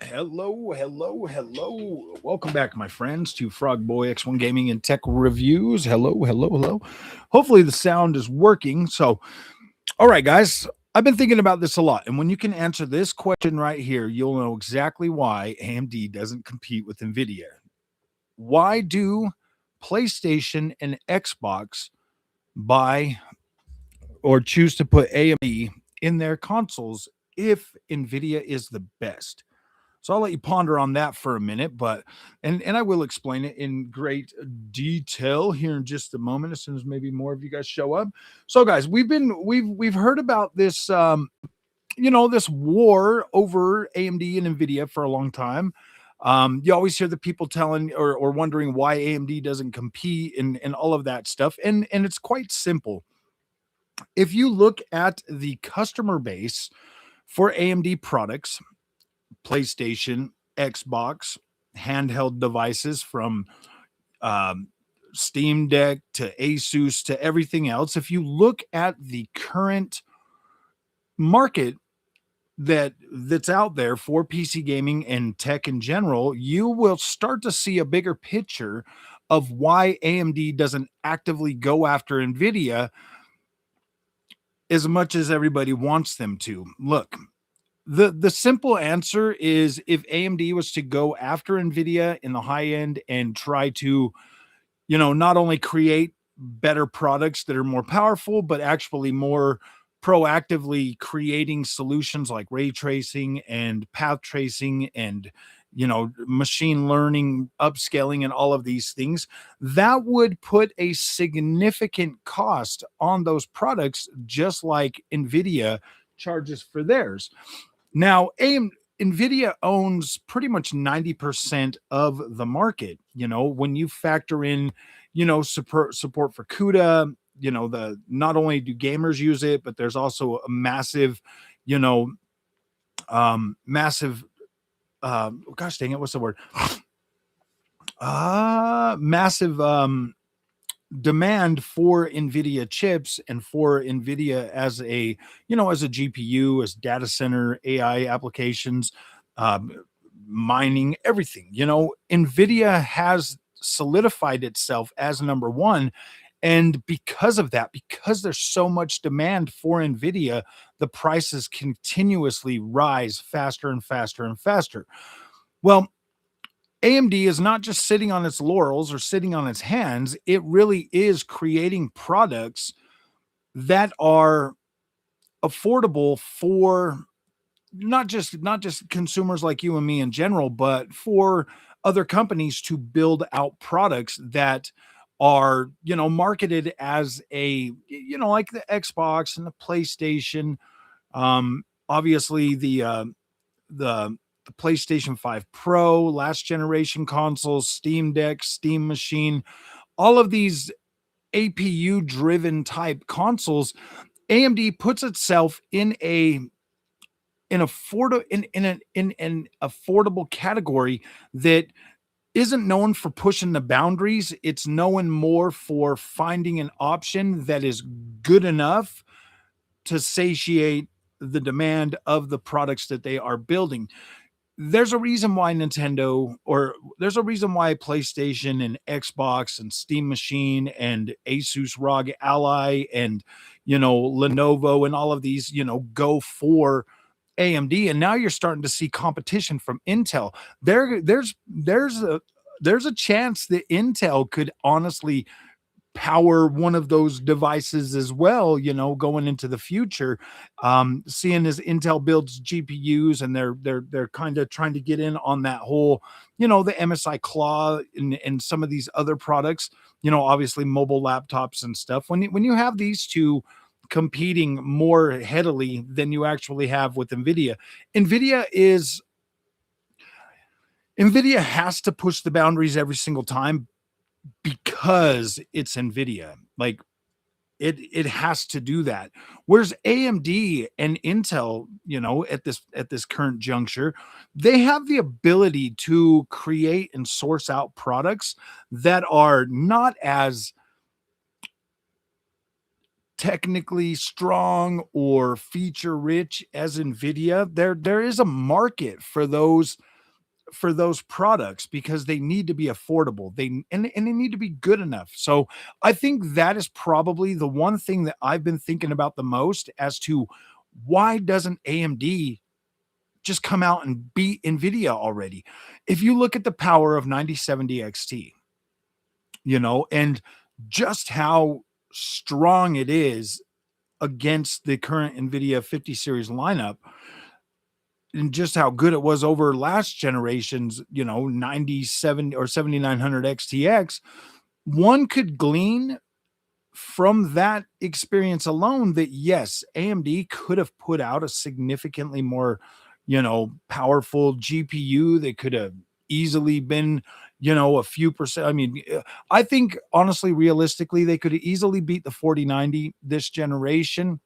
Hello, hello, hello. Welcome back, my friends, to Frog Boy X1 Gaming and Tech Reviews. Hello, hello, hello. Hopefully, the sound is working. So, all right, guys, I've been thinking about this a lot. And when you can answer this question right here, you'll know exactly why AMD doesn't compete with Nvidia. Why do PlayStation and Xbox buy or choose to put AMD in their consoles if Nvidia is the best? So I'll let you ponder on that for a minute, but and I will explain it in great detail here in just a moment, as soon as maybe more of you guys show up. So, guys, we've heard about this this war over AMD and Nvidia for a long time. You always hear the people telling or wondering why AMD doesn't compete and all of that stuff, and it's quite simple. If you look at the customer base for AMD products, PlayStation, Xbox, handheld devices from um, Steam Deck to Asus to everything else. If you look at the current market that's out there for PC gaming and tech in general, you will start to see a bigger picture of why AMD doesn't actively go after Nvidia as much as everybody wants them to. Look, the simple answer is if AMD was to go after Nvidia in the high end and try to, not only create better products that are more powerful, but actually more proactively creating solutions like ray tracing and path tracing and machine learning, upscaling, and all of these things, that would put a significant cost on those products, just like Nvidia charges for theirs. Now, Nvidia owns pretty much 90% of the market. When you factor in, support for CUDA, the not only do gamers use it, but there's also a massive, you know, massive, gosh dang it, what's the word? Massive demand for Nvidia chips and for Nvidia as a GPU, as data center AI applications, um, mining, everything. Nvidia has solidified itself as number one. And because of that, because there's so much demand for Nvidia, the prices continuously rise faster and faster and faster. Well, AMD is not just sitting on its laurels or sitting on its hands. It really is creating products that are affordable for not just consumers like you and me in general, but for other companies to build out products that are, marketed as like the Xbox and the PlayStation. Obviously the the PlayStation 5 Pro, last generation consoles, Steam Deck, Steam Machine, all of these APU driven type consoles. AMD puts itself in an affordable category that isn't known for pushing the boundaries. It's known more for finding an option that is good enough to satiate the demand of the products that they are building. There's a reason why there's a reason why PlayStation and Xbox and Steam Machine and Asus ROG Ally and, Lenovo and all of these, go for AMD. And now you're starting to see competition from Intel. There's a chance that Intel could honestly power one of those devices as well, going into the future. Seeing as Intel builds GPUs and they're kind of trying to get in on that whole, the MSI Claw and some of these other products, obviously mobile laptops and stuff. When you have these two competing more heavily than you actually have with Nvidia, Nvidia has to push the boundaries every single time because it's Nvidia. Like it has to do that. Whereas AMD and Intel, at this current juncture, they have the ability to create and source out products that are not as technically strong or feature rich as Nvidia. There is a market for those for those products because they need to be affordable. And they need to be good enough. So I think that is probably the one thing that I've been thinking about the most as to why doesn't AMD just come out and beat Nvidia already? If you look at the power of 9070 XT, and just how strong it is against the current Nvidia 50 series lineup, and just how good it was over last generation's, 97 or 7900 XTX, one could glean from that experience alone that yes, AMD could have put out a significantly more, powerful GPU. They could have easily been, a few percent. I mean, I think honestly, realistically, they could have easily beat the 4090 this generation,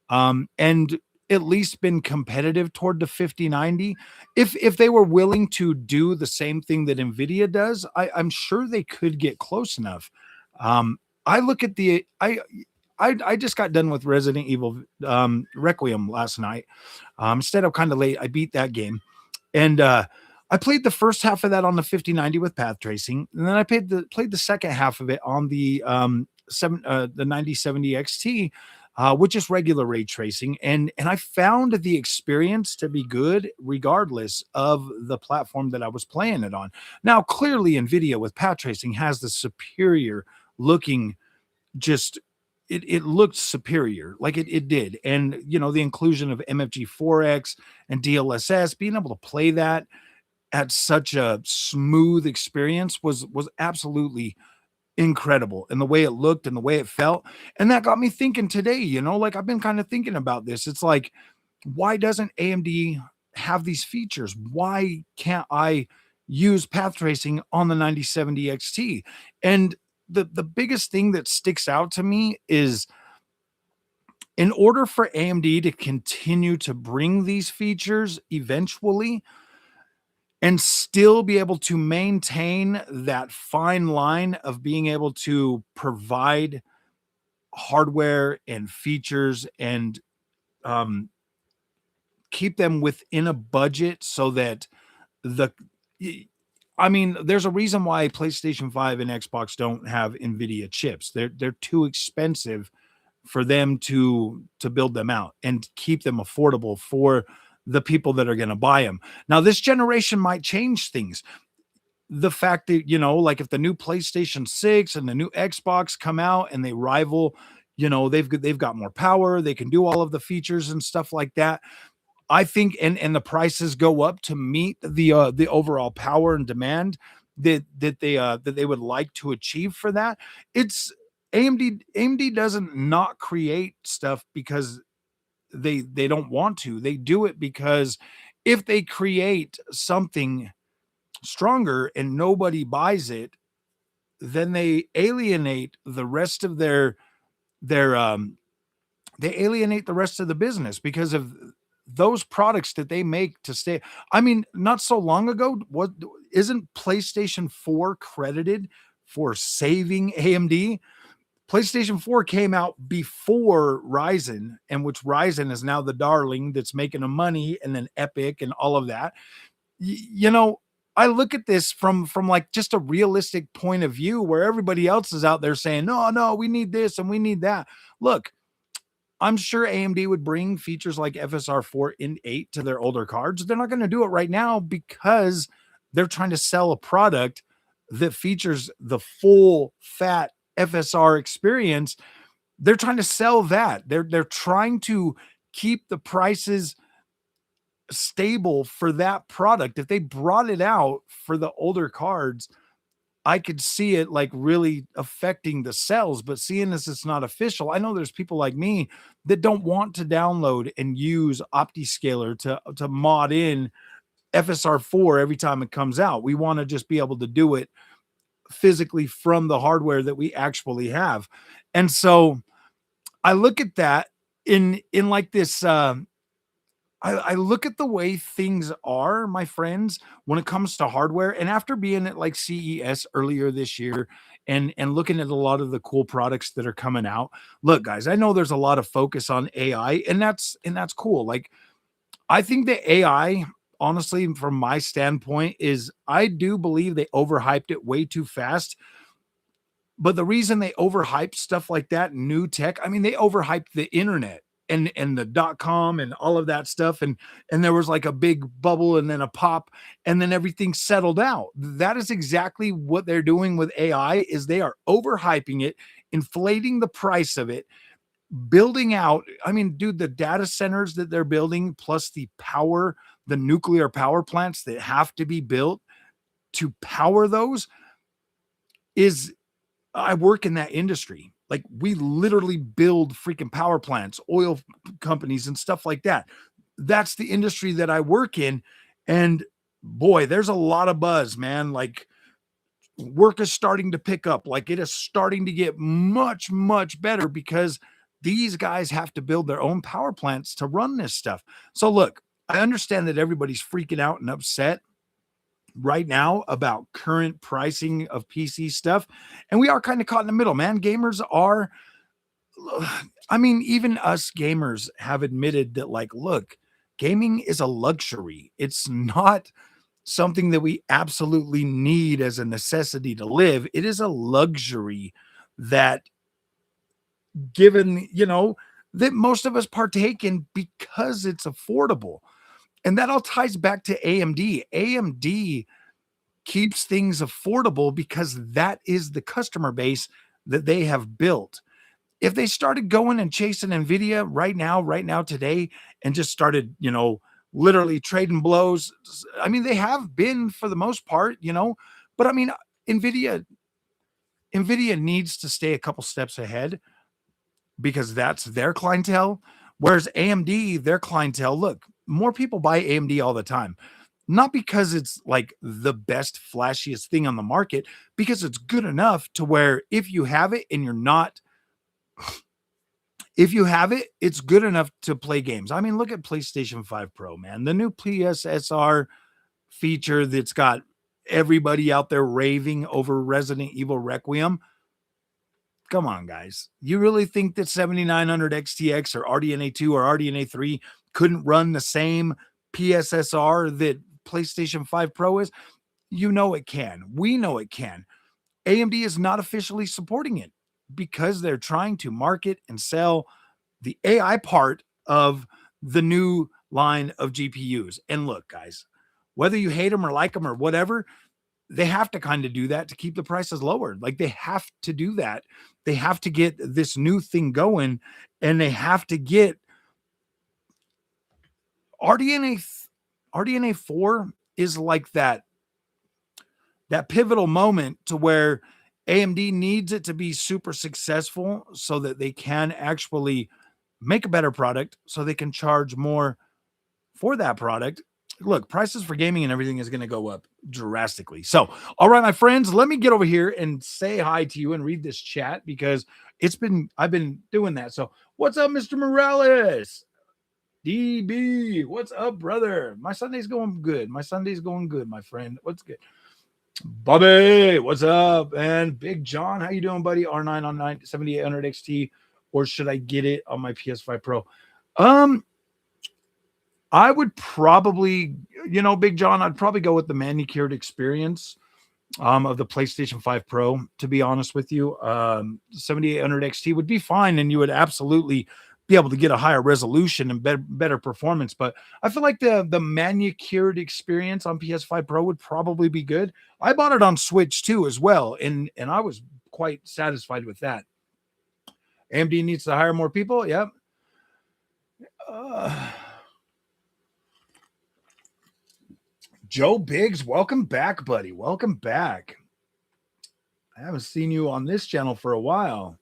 and at least been competitive toward the 5090. If they were willing to do the same thing that Nvidia does, I'm sure they could get close enough. I look at I just got done with Resident Evil Requiem last night. Instead of kind of late, I beat that game, and I played the first half of that on the 5090 with path tracing, and then I played the second half of it on the 9070 XT, which is regular ray tracing, and I found the experience to be good regardless of the platform that I was playing it on. Now, clearly, Nvidia with path tracing has the superior looking, just it looked superior, like it did, and the inclusion of MFG4X and DLSS, being able to play that at such a smooth experience was absolutely incredible, and the way it looked and the way it felt. And that got me thinking today, like I've been kind of thinking about this. It's like, why doesn't AMD have these features? Why can't I use path tracing on the 9070 XT? And the biggest thing that sticks out to me is, in order for AMD to continue to bring these features eventually and still be able to maintain that fine line of being able to provide hardware and features and um, keep them within a budget so that the I mean, there's a reason why PlayStation 5 and Xbox don't have Nvidia chips. They're too expensive for them to build them out and keep them affordable for the people that are going to buy them. Now, this generation might change things. The fact that, like if the new PlayStation 6 and the new Xbox come out and they rival, they've got more power, they can do all of the features and stuff like that. I think, and the prices go up to meet the overall power and demand that they would like to achieve for that. It's AMD doesn't not create stuff because they don't want to. They do it because if they create something stronger and nobody buys it, then they alienate the rest of their they alienate the rest of the business because of those products that they make to stay. I mean, not so long ago, what isn't PlayStation 4 credited for saving AMD? PlayStation 4 came out before Ryzen, and which Ryzen is now the darling that's making the money, and then Epic and all of that. I look at this from like just a realistic point of view where everybody else is out there saying, no, we need this and we need that. Look, I'm sure AMD would bring features like FSR4 in 8 to their older cards. They're not going to do it right now because they're trying to sell a product that features the full fat FSR experience. They're trying to sell that. They're trying to keep the prices stable for that product. If they brought it out for the older cards, I could see it like really affecting the sales, but seeing as it's not official, I know there's people like me that don't want to download and use OptiScaler to mod in FSR4 every time it comes out. We want to just be able to do it physically from the hardware that we actually have. And so I look at that in like this I look at the way things are, my friends, when it comes to hardware. And after being at like CES earlier this year and looking at a lot of the cool products that are coming out, look, guys, I know there's a lot of focus on AI, and that's cool. Like, I think that AI honestly, from my standpoint, is I do believe they overhyped it way too fast. But the reason they overhyped stuff like that, new tech, I mean, they overhyped the internet and the .com and all of that stuff, and there was like a big bubble and then a pop, and then everything settled out. That is exactly what they're doing with AI. Is they are overhyping it, inflating the price of it, building out. I mean, dude, the data centers that they're building, plus the power, the nuclear power plants that have to be built to power those, is I work in that industry. Like, we literally build freaking power plants, oil companies, and stuff like that. That's the industry that I work in. And boy, there's a lot of buzz, man. Like, work is starting to pick up. Like, it is starting to get much, much better because these guys have to build their own power plants to run this stuff. So, look, I understand that everybody's freaking out and upset right now about current pricing of PC stuff. And we are kind of caught in the middle, man. Gamers are, I mean, even us gamers have admitted that, like, look, gaming is a luxury. It's not something that we absolutely need as a necessity to live. It is a luxury that, given, that most of us partake in because it's affordable. And that all ties back to AMD. AMD keeps things affordable because that is the customer base that they have built. If they started going and chasing Nvidia right now, today, and just started, literally trading blows, I mean, they have been for the most part, but I mean, Nvidia needs to stay a couple steps ahead because that's their clientele. Whereas AMD, their clientele, look, more people buy AMD all the time. Not because it's like the best, flashiest thing on the market, because it's good enough to where if you have it and you're not, if you have it, it's good enough to play games. I mean, look at PlayStation 5 Pro, man. The new PSSR feature that's got everybody out there raving over Resident Evil Requiem. Come on, guys. You really think that 7900 XTX or RDNA 2 or RDNA 3 couldn't run the same PSSR that PlayStation 5 Pro is? You know it can. We know it can. AMD is not officially supporting it because they're trying to market and sell the AI part of the new line of GPUs. And look, guys, whether you hate them or like them or whatever, they have to kind of do that to keep the prices lower. Like, they have to do that. They have to get this new thing going, and they have to get RDNA 4 is like that pivotal moment to where AMD needs it to be super successful so that they can actually make a better product, so they can charge more for that product. Look, prices for gaming and everything is going to go up drastically. So, all right, my friends, let me get over here and say hi to you and read this chat because I've been doing that. So, what's up, Mr. Morales? DB, what's up, brother? My Sunday's going good. My friend. What's good? Bobby, what's up? And Big John, how you doing, buddy? R9 on 7800 XT, or should I get it on my PS5 Pro? I would probably, Big John, I'd probably go with the manicured experience of the PlayStation 5 Pro, to be honest with you. 7800 XT would be fine, and you would absolutely be able to get a higher resolution and better performance. But I feel like the manicured experience on PS5 Pro would probably be good. I bought it on Switch too as well, and I was quite satisfied with that. AMD needs to hire more people. Yep. Joe Biggs, welcome back, buddy. Welcome back. I haven't seen you on this channel for a while.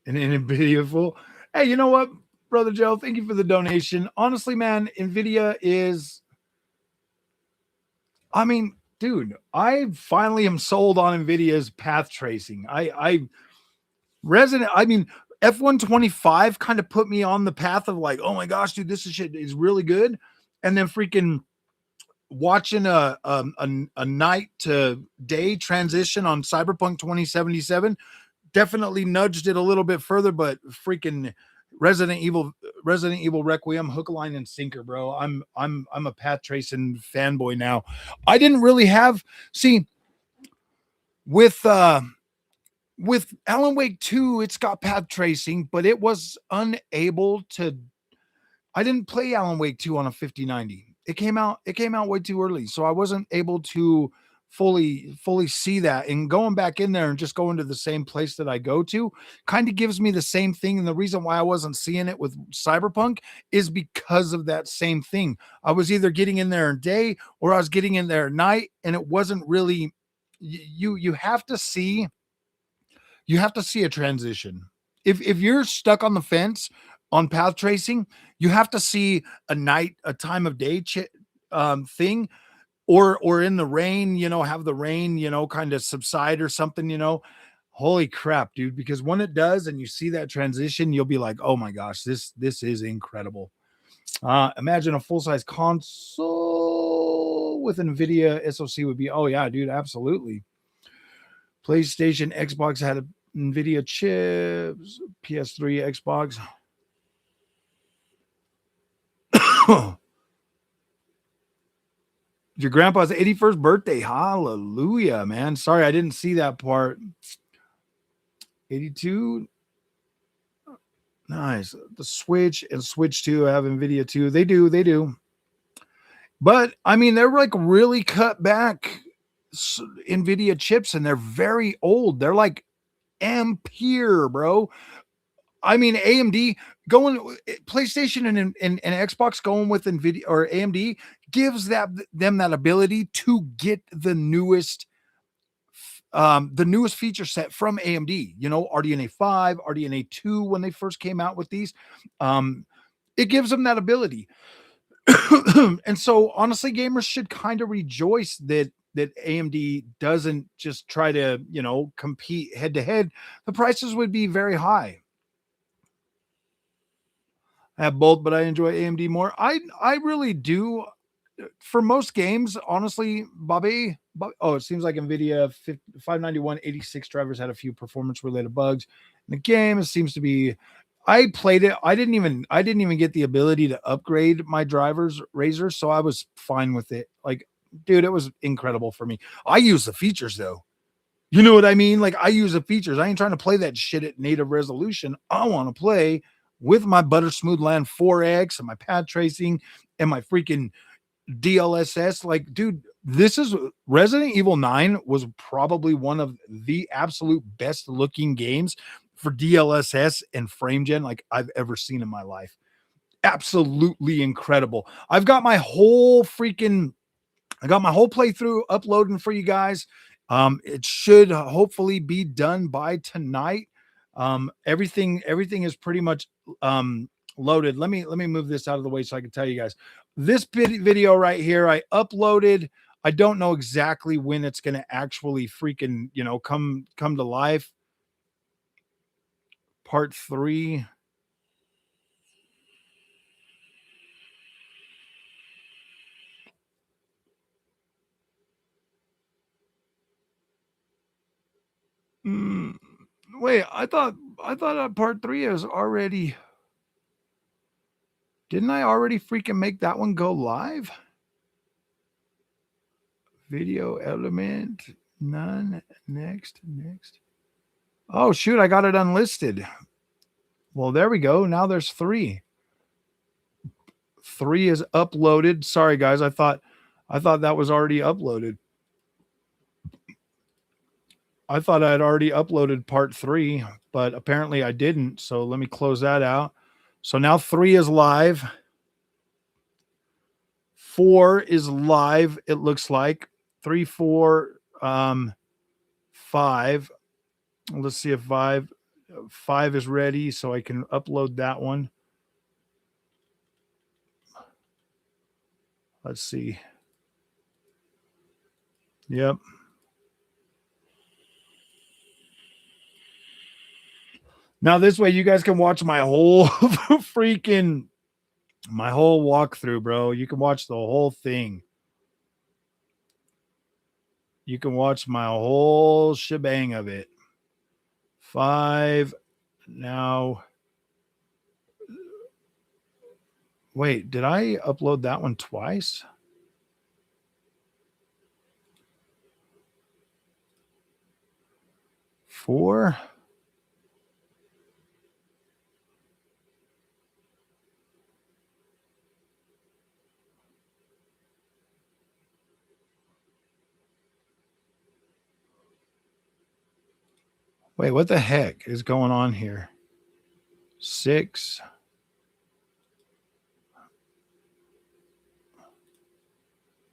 An Nvidia fool. Hey, you know what, brother Joe? Thank you for the donation. Honestly, man, Nvidia is, I mean, dude, I finally am sold on Nvidia's path tracing. F125 kind of put me on the path of like, oh my gosh, dude, this shit is really good. And then freaking watching a night to day transition on Cyberpunk 2077 definitely nudged it a little bit further, but freaking Resident Evil Requiem, hook, line, and sinker, bro. I'm a path tracing fanboy now. I didn't really have with Alan Wake 2, it's got path tracing, but it was unable to. I didn't play Alan Wake 2 on a 5090. It came out way too early, so I wasn't able to fully see that. And going back in there and just going to the same place that I go to kind of gives me the same thing. And the reason why I wasn't seeing it with Cyberpunk is because of that same thing. I was either getting in there at day or I was getting in there at night, and it wasn't really. You have to see a transition. If you're stuck on the fence on path tracing, you have to see a time of day thing, or in the rain, have the rain, kind of subside or something, holy crap, dude. Because when it does and you see that transition, you'll be like, oh my gosh, this is incredible. Imagine a full-size console with Nvidia SoC would be, oh yeah, dude, absolutely. PlayStation, Xbox had a Nvidia chips, PS3, Xbox. Your grandpa's 81st birthday. Hallelujah, man. Sorry, I didn't see that part. 82. Nice. The Switch and Switch 2 have Nvidia too. They do. But I mean, they're like really cut back Nvidia chips, and they're very old. They're like Ampere, bro. I mean, AMD going PlayStation and Xbox going with Nvidia or AMD gives them that ability to get the newest feature set from AMD. RDNA 5, RDNA 2 when they first came out with these. It gives them that ability. And so honestly, gamers should kind of rejoice that AMD doesn't just try to, compete head to head. The prices would be very high. I have both, but I enjoy AMD more. I really do. For most games, honestly, Bobby. Oh, it seems like Nvidia 59186 drivers had a few performance related bugs in the game. It seems to be. I played it. I didn't even get the ability to upgrade my driver's Razer, so I was fine with it. Like, dude, it was incredible for me. I use the features though. You know what I mean? Like, I use the features. I ain't trying to play that shit at native resolution. I want to play with my Butter Smooth Land 4X and my pad tracing and my freaking DLSS. Like, dude, this is Resident Evil 9 was probably one of the absolute best looking games for DLSS and frame gen like I've ever seen in my life. Absolutely incredible. I've got my whole playthrough uploading for you guys. It should hopefully be done by tonight. Everything is pretty much loaded. Let me move this out of the way so I can tell you guys. This video right here, I uploaded. I don't know exactly when it's going to actually freaking, come to life. Part 3. Wait, I thought part 3 is already. Didn't I already freaking make that one go live? Video element, none, next. Oh, shoot, I got it unlisted. Well, there we go. Now there's 3. 3 is uploaded. Sorry, guys. I thought that was already uploaded. I thought I had already uploaded part 3, but apparently I didn't. So let me close that out. So now 3 is live. 4 is live. It looks like 3, 4, 5. Let's see if 5 is ready so I can upload that one. Let's see. Yep. Now this way you guys can watch my whole walkthrough, bro. You can watch the whole thing. You can watch my whole shebang of it. 5 now. Wait, did I upload that one twice? Four? Wait, what the heck is going on here? 6.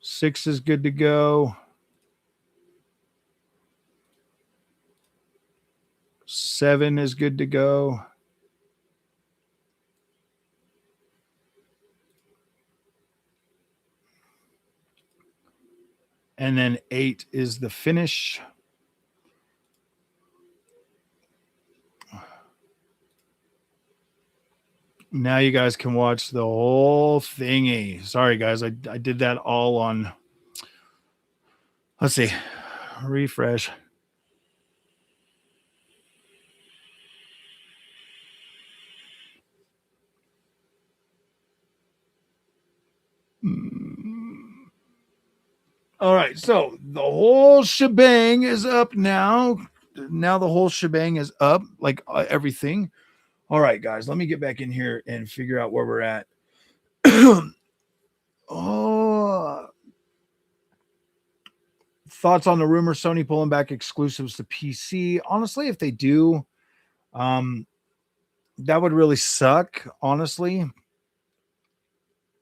6 is good to go. 7 is good to go. And then 8 is the finish. Now you guys can watch the whole thingy. Sorry, guys. I did that all on. Let's see. Refresh. All right. So the whole shebang is up now. Now the whole shebang is up, like everything. All right, guys. Let me get back in here and figure out where we're at. Oh, thoughts on the rumor Sony pulling back exclusives to PC? Honestly, if they do, that would really suck. Honestly,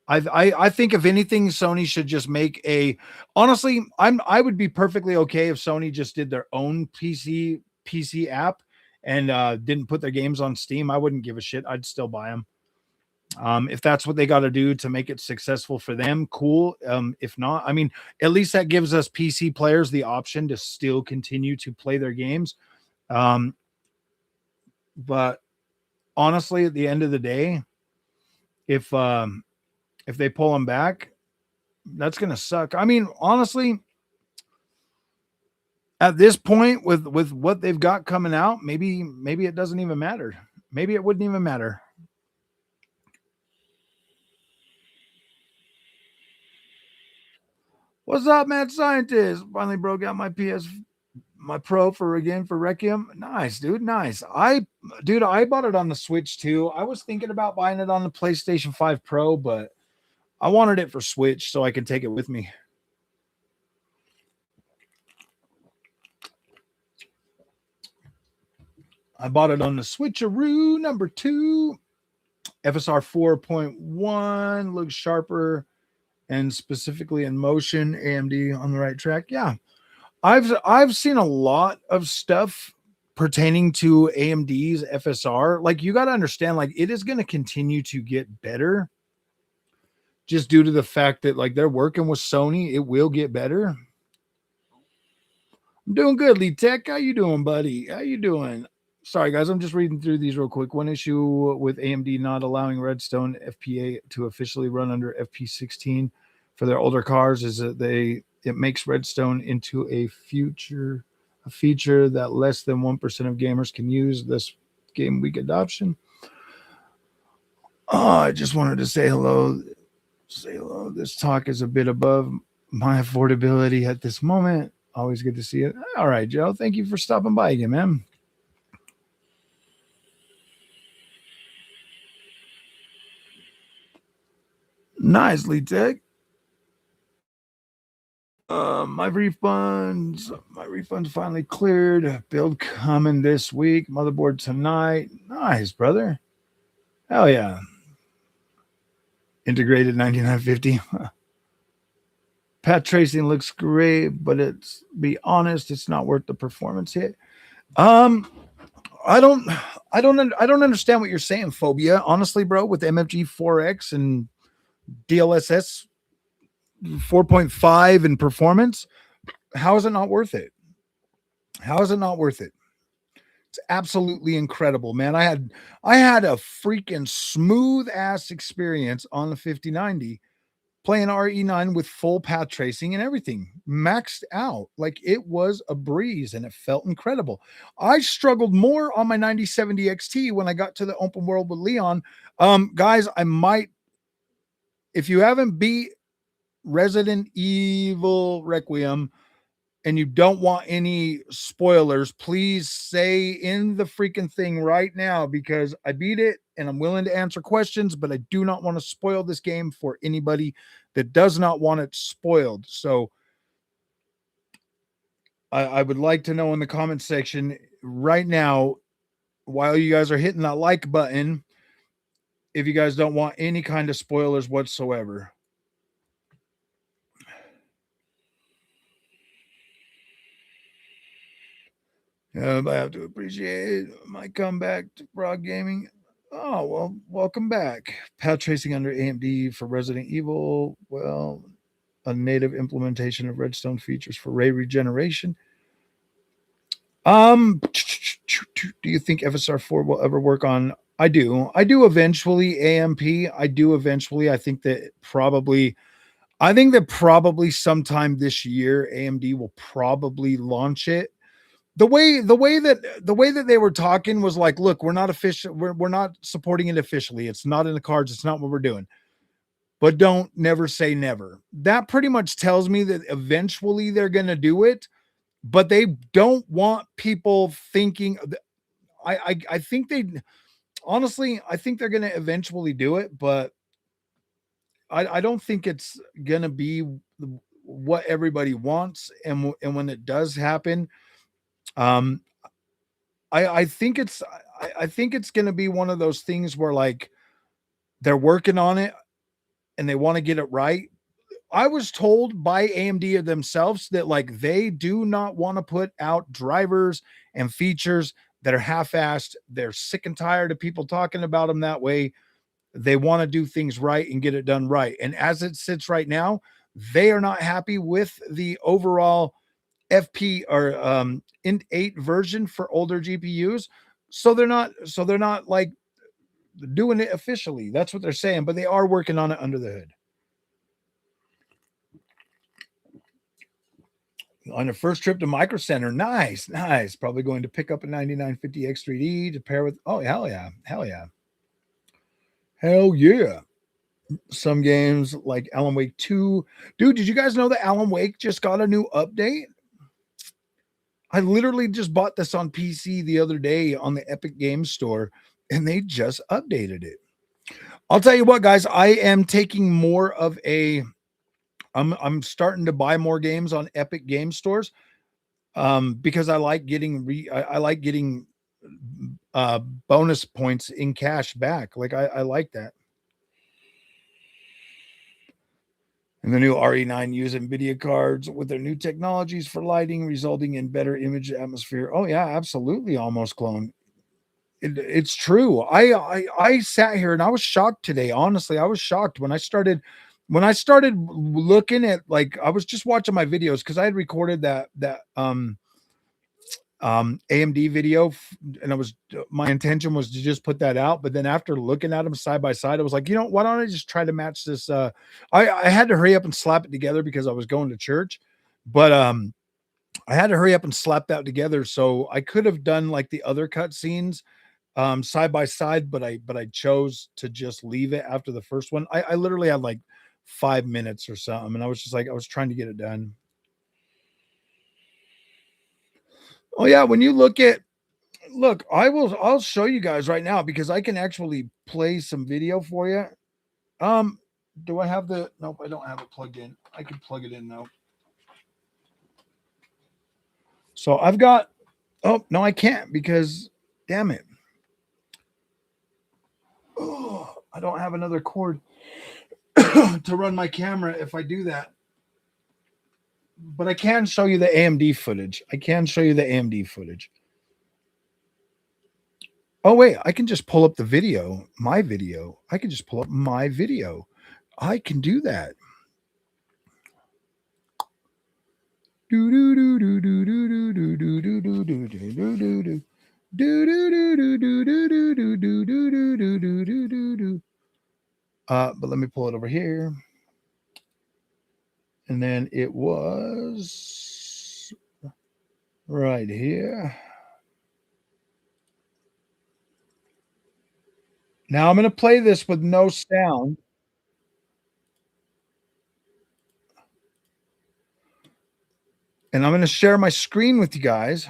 I think if anything, Sony should just make a. Honestly, I would be perfectly okay if Sony just did their own PC app and didn't put their games on Steam. I wouldn't give a shit. I'd still buy them. If that's what they got to do to make it successful for them, cool. If not, I mean, at least that gives us PC players the option to still continue to play their games. But honestly, at the end of the day, if they pull them back, that's gonna suck. I mean, honestly, at this point, with what they've got coming out, maybe it doesn't even matter. Maybe it wouldn't even matter. What's up, mad scientist? Finally broke out my Pro for Requiem. Nice, dude. Nice. I bought it on the Switch too. I was thinking about buying it on the PlayStation 5 Pro, but I wanted it for Switch so I can take it with me. I bought it on the Switcheroo number 2. FSR 4.1 looks sharper and specifically in motion. AMD on the right track. Yeah. I've seen a lot of stuff pertaining to AMD's FSR. Like, you got to understand, like, it is going to continue to get better just due to the fact that, like, they're working with Sony. It will get better. I'm doing good, Lee Tech. How you doing, buddy? How you doing? Sorry, guys. I'm just reading through these real quick. One issue with AMD not allowing Redstone FPA to officially run under FP16 for their older cars is that it makes Redstone into a feature that less than 1% of gamers can use. This game week adoption. Oh, I just wanted to say hello. This talk is a bit above my affordability at this moment. Always good to see it. All right, Joe. Thank you for stopping by again, man. Nicely, Tech. My refunds finally cleared. Build coming this week. Motherboard tonight. Nice, brother. Hell yeah. Integrated 9950. Pat tracing looks great, but be honest, it's not worth the performance hit. I don't understand what you're saying, Phobia. Honestly, bro, with MFG 4X and DLSS 4.5 in performance, how is it not worth it? How is it not worth it? It's absolutely incredible, man. I had a freaking smooth ass experience on the 5090 playing RE9 with full path tracing and everything maxed out. Like, it was a breeze and it felt incredible. I struggled more on my 9070 XT when I got to the open world with Leon. Guys, I might if you haven't beat Resident Evil Requiem and you don't want any spoilers, please say in the freaking thing right now, because I beat it and I'm willing to answer questions, but I do not want to spoil this game for anybody that does not want it spoiled. So I would like to know in the comment section right now, while you guys are hitting that like button, if you guys don't want any kind of spoilers whatsoever. I have to appreciate my comeback to Frog Gaming. Oh, well, welcome back. Path tracing under AMD for Resident Evil. Well, a native implementation of Redstone features for ray regeneration. Do you think FSR4 will ever work on? I do. I do eventually. AMP. I do eventually. I think that probably sometime this year, AMD will probably launch it. The way that they were talking was like, look, we're not official, we're not supporting it officially. It's not in the cards. It's not what we're doing. But don't never say never. That pretty much tells me that eventually they're going to do it, but they don't want people thinking. I think they honestly, I think they're going to eventually do it, but I don't think it's going to be what everybody wants. And when it does happen, um, I think it's going to be one of those things where like they're working on it and they want to get it right. I was told by AMD themselves that like they do not want to put out drivers and features that are half-assed. They're sick and tired of people talking about them that way. They want to do things right and get it done right. And as it sits right now, they are not happy with the overall FP or Int 8 version for older GPUs. So they're not like doing it officially. That's what they're saying, but they are working on it under the hood. On the first trip to Micro Center, nice, nice. Probably going to pick up a 9950 X3D to pair with. Oh, hell yeah, hell yeah, hell yeah. Some games like Alan Wake 2. Dude, did you guys know that Alan Wake just got a new update? I literally just bought this on PC the other day on the Epic Games Store, and they just updated it. I'll tell you what, guys, I am taking more of a. I'm starting to buy more games on Epic Game Stores, because I like I like getting bonus points in cash back. Like I like that. And the new RE9 use Nvidia cards with their new technologies for lighting, resulting in better image atmosphere. Oh yeah, absolutely, almost clone. It's true. I sat here and I was shocked today. Honestly, I was shocked when I started looking at, like, I was just watching my videos because I had recorded that AMD video, and my intention was to just put that out. But then after looking at them side by side, I was like, why don't I just try to match this? I had to hurry up and slap it together because I was going to church, but I had to hurry up and slap that together. So I could have done like the other cut scenes side by side, but I chose to just leave it after the first one. I literally had like 5 minutes or something, and I was just like, I was trying to get it done. Oh yeah, when you I'll show you guys right now because I can actually play some video for you. Um, do I have the nope, I don't have it plugged in. I can plug it in though. So I've got oh no, I can't because damn it. Oh, I don't have another cord to run my camera if I do that. But I can show you the AMD footage. Oh wait, I can just pull up the video, my video. I can just pull up my video. I can do that. Do do do do do do do do do do do do do do do. Do do do do do do do do do do do do do do do. But let me pull it over here. And then it was right here. Now I'm going to play this with no sound. And I'm going to share my screen with you guys.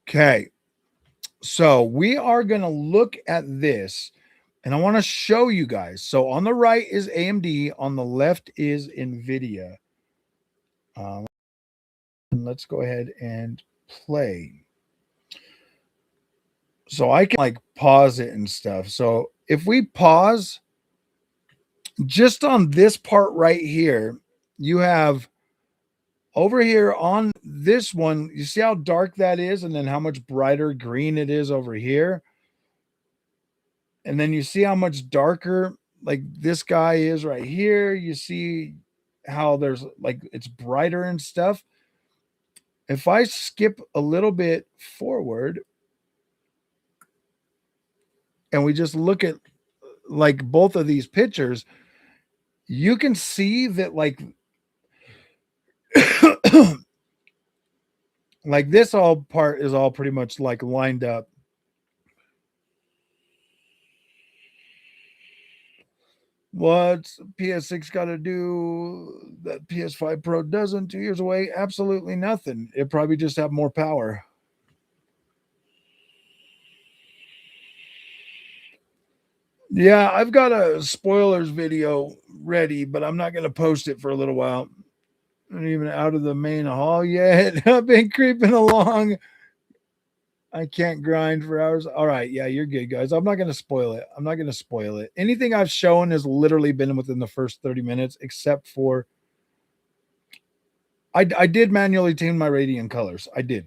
Okay. So we are going to look at this and I want to show you guys. So on the right is AMD, on the left is Nvidia. Let's go ahead and play. So I can like pause it and stuff. So if we pause just on this part right here, you have over here on this one, you see how dark that is and then how much brighter green it is over here. And then you see how much darker like this guy is right here. You see how there's like it's brighter and stuff. If I skip a little bit forward and we just look at like both of these pictures, you can see that like like this all part is all pretty much like lined up. What's PS6 got to do that PS5 Pro doesn't 2 years away? Absolutely nothing. It probably just have more power. Yeah, I've got a spoilers video ready, but I'm not going to post it for a little while. Not even out of the main hall yet. I've been creeping along. I can't grind for hours. All right. Yeah, you're good, guys. I'm not going to spoil it. I'm not going to spoil it. Anything I've shown has literally been within the first 30 minutes, except for I did manually tune my radiant colors. I did.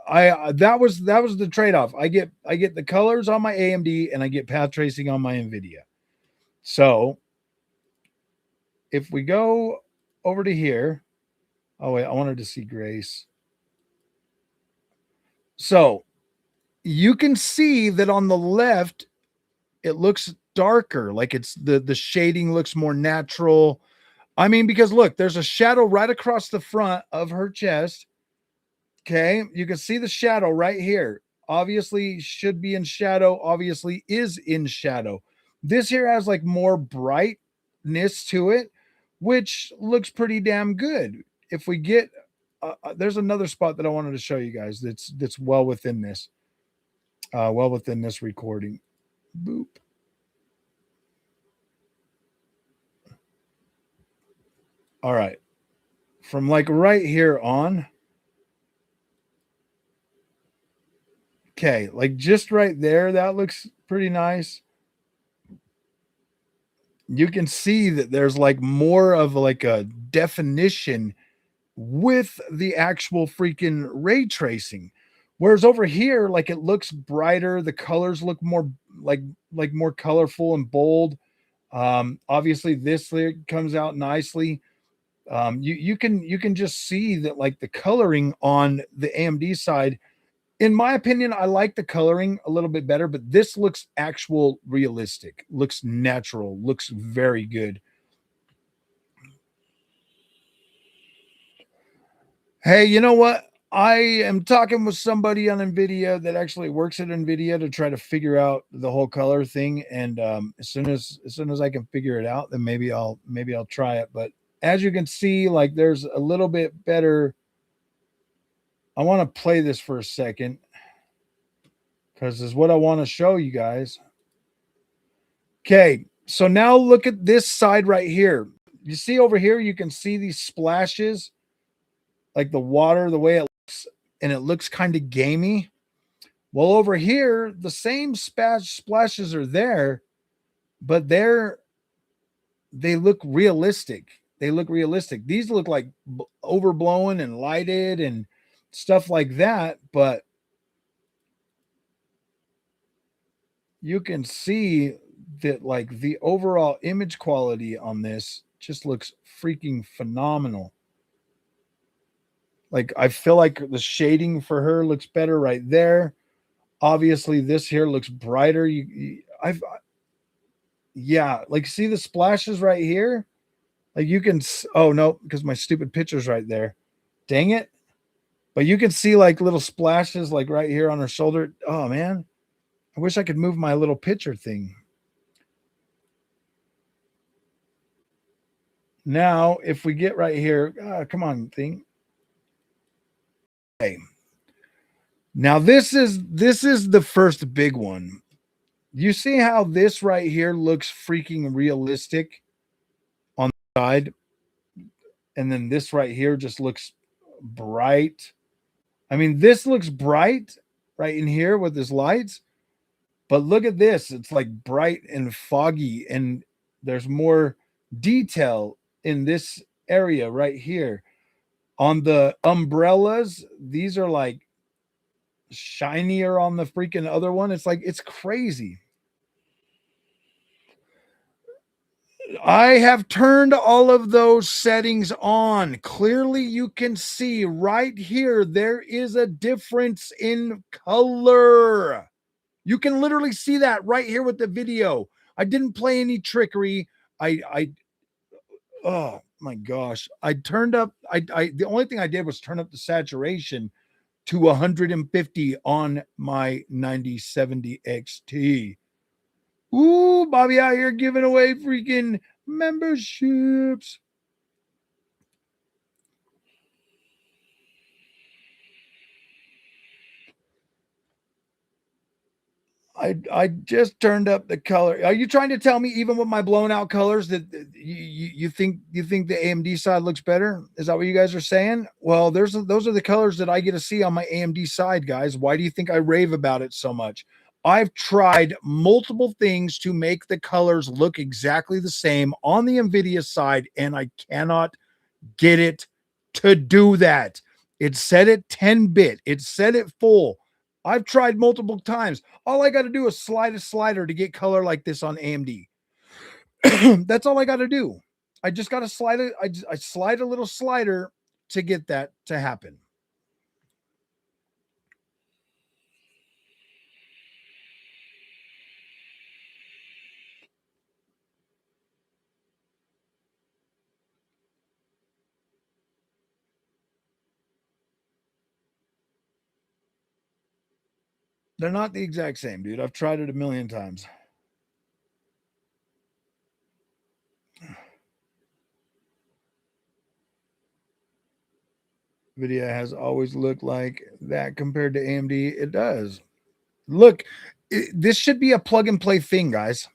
That was the trade-off. I get the colors on my AMD and I get path tracing on my Nvidia. So if we go over to here, oh wait, I wanted to see Grace. So you can see that on the left, it looks darker, like it's the shading looks more natural. I mean, because look, there's a shadow right across the front of her chest. Okay, you can see the shadow right here. Obviously, should be in shadow, obviously is in shadow. This here has like more brightness to it, which looks pretty damn good. If we get there's another spot that I wanted to show you guys that's well within this recording. Boop. All right. From like right here on. Okay, like just right there, that looks pretty nice. You can see that there's like more of like a definition with the actual freaking ray tracing. Whereas over here, like it looks brighter, the colors look more like more colorful and bold. Obviously this comes out nicely. You can just see that like the coloring on the AMD side, in my opinion, I like the coloring a little bit better, but this looks actual realistic, looks natural, looks very good. Hey, you know what? I am talking with somebody on Nvidia that actually works at Nvidia to try to figure out the whole color thing. And as soon as I can figure it out, then maybe I'll try it. But as you can see, like there's a little bit better. I want to play this for a second because this is what I want to show you guys. Okay, so now look at this side right here. You see over here, you can see these splashes, like the water, the way it looks, and it looks kind of gamey. Well, over here, the same splashes are there, but they look realistic. They look realistic. These look like overblown and lighted and stuff like that, but you can see that like the overall image quality on this just looks freaking phenomenal. Like I feel like the shading for her looks better right there. Obviously, this here looks brighter. Yeah, like see the splashes right here. Like you can. Oh no, because my stupid picture's right there. Dang it! But you can see like little splashes, like right here on her shoulder. Oh man, I wish I could move my little picture thing. Now, if we get right here, come on, thing. Okay. Now this is the first big one. You see how this right here looks freaking realistic on the side, and then this right here just looks bright. I mean, this looks bright right in here with this lights, but look at this. It's like bright and foggy, and there's more detail in this area right here. On the umbrellas, these are like shinier on the freaking other one. It's like, it's crazy. I have turned all of those settings on. Clearly, you can see right here, there is a difference in color. You can literally see that right here with the video. I didn't play any trickery. Oh my gosh. I turned up, the only thing I did was turn up the saturation to 150 on my 9070 XT. Ooh, Bobby out here giving away freaking memberships. I just turned up the color. Are you trying to tell me even with my blown out colors that you think the AMD side looks better? Is that what you guys are saying? Well, those are the colors that I get to see on my AMD side, guys. Why do you think I rave about it so much? I've tried multiple things to make the colors look exactly the same on the Nvidia side, and I cannot get it to do that. It's set at 10-bit. It's set at full. I've tried multiple times. All I got to do is slide a slider to get color like this on AMD. That's all I got to do. I just got to slide it. I slide a little slider to get that to happen. They're not the exact same, dude. I've tried it a million times. Nvidia has always looked like that compared to AMD. It does. Look, this should be a plug and play thing, guys.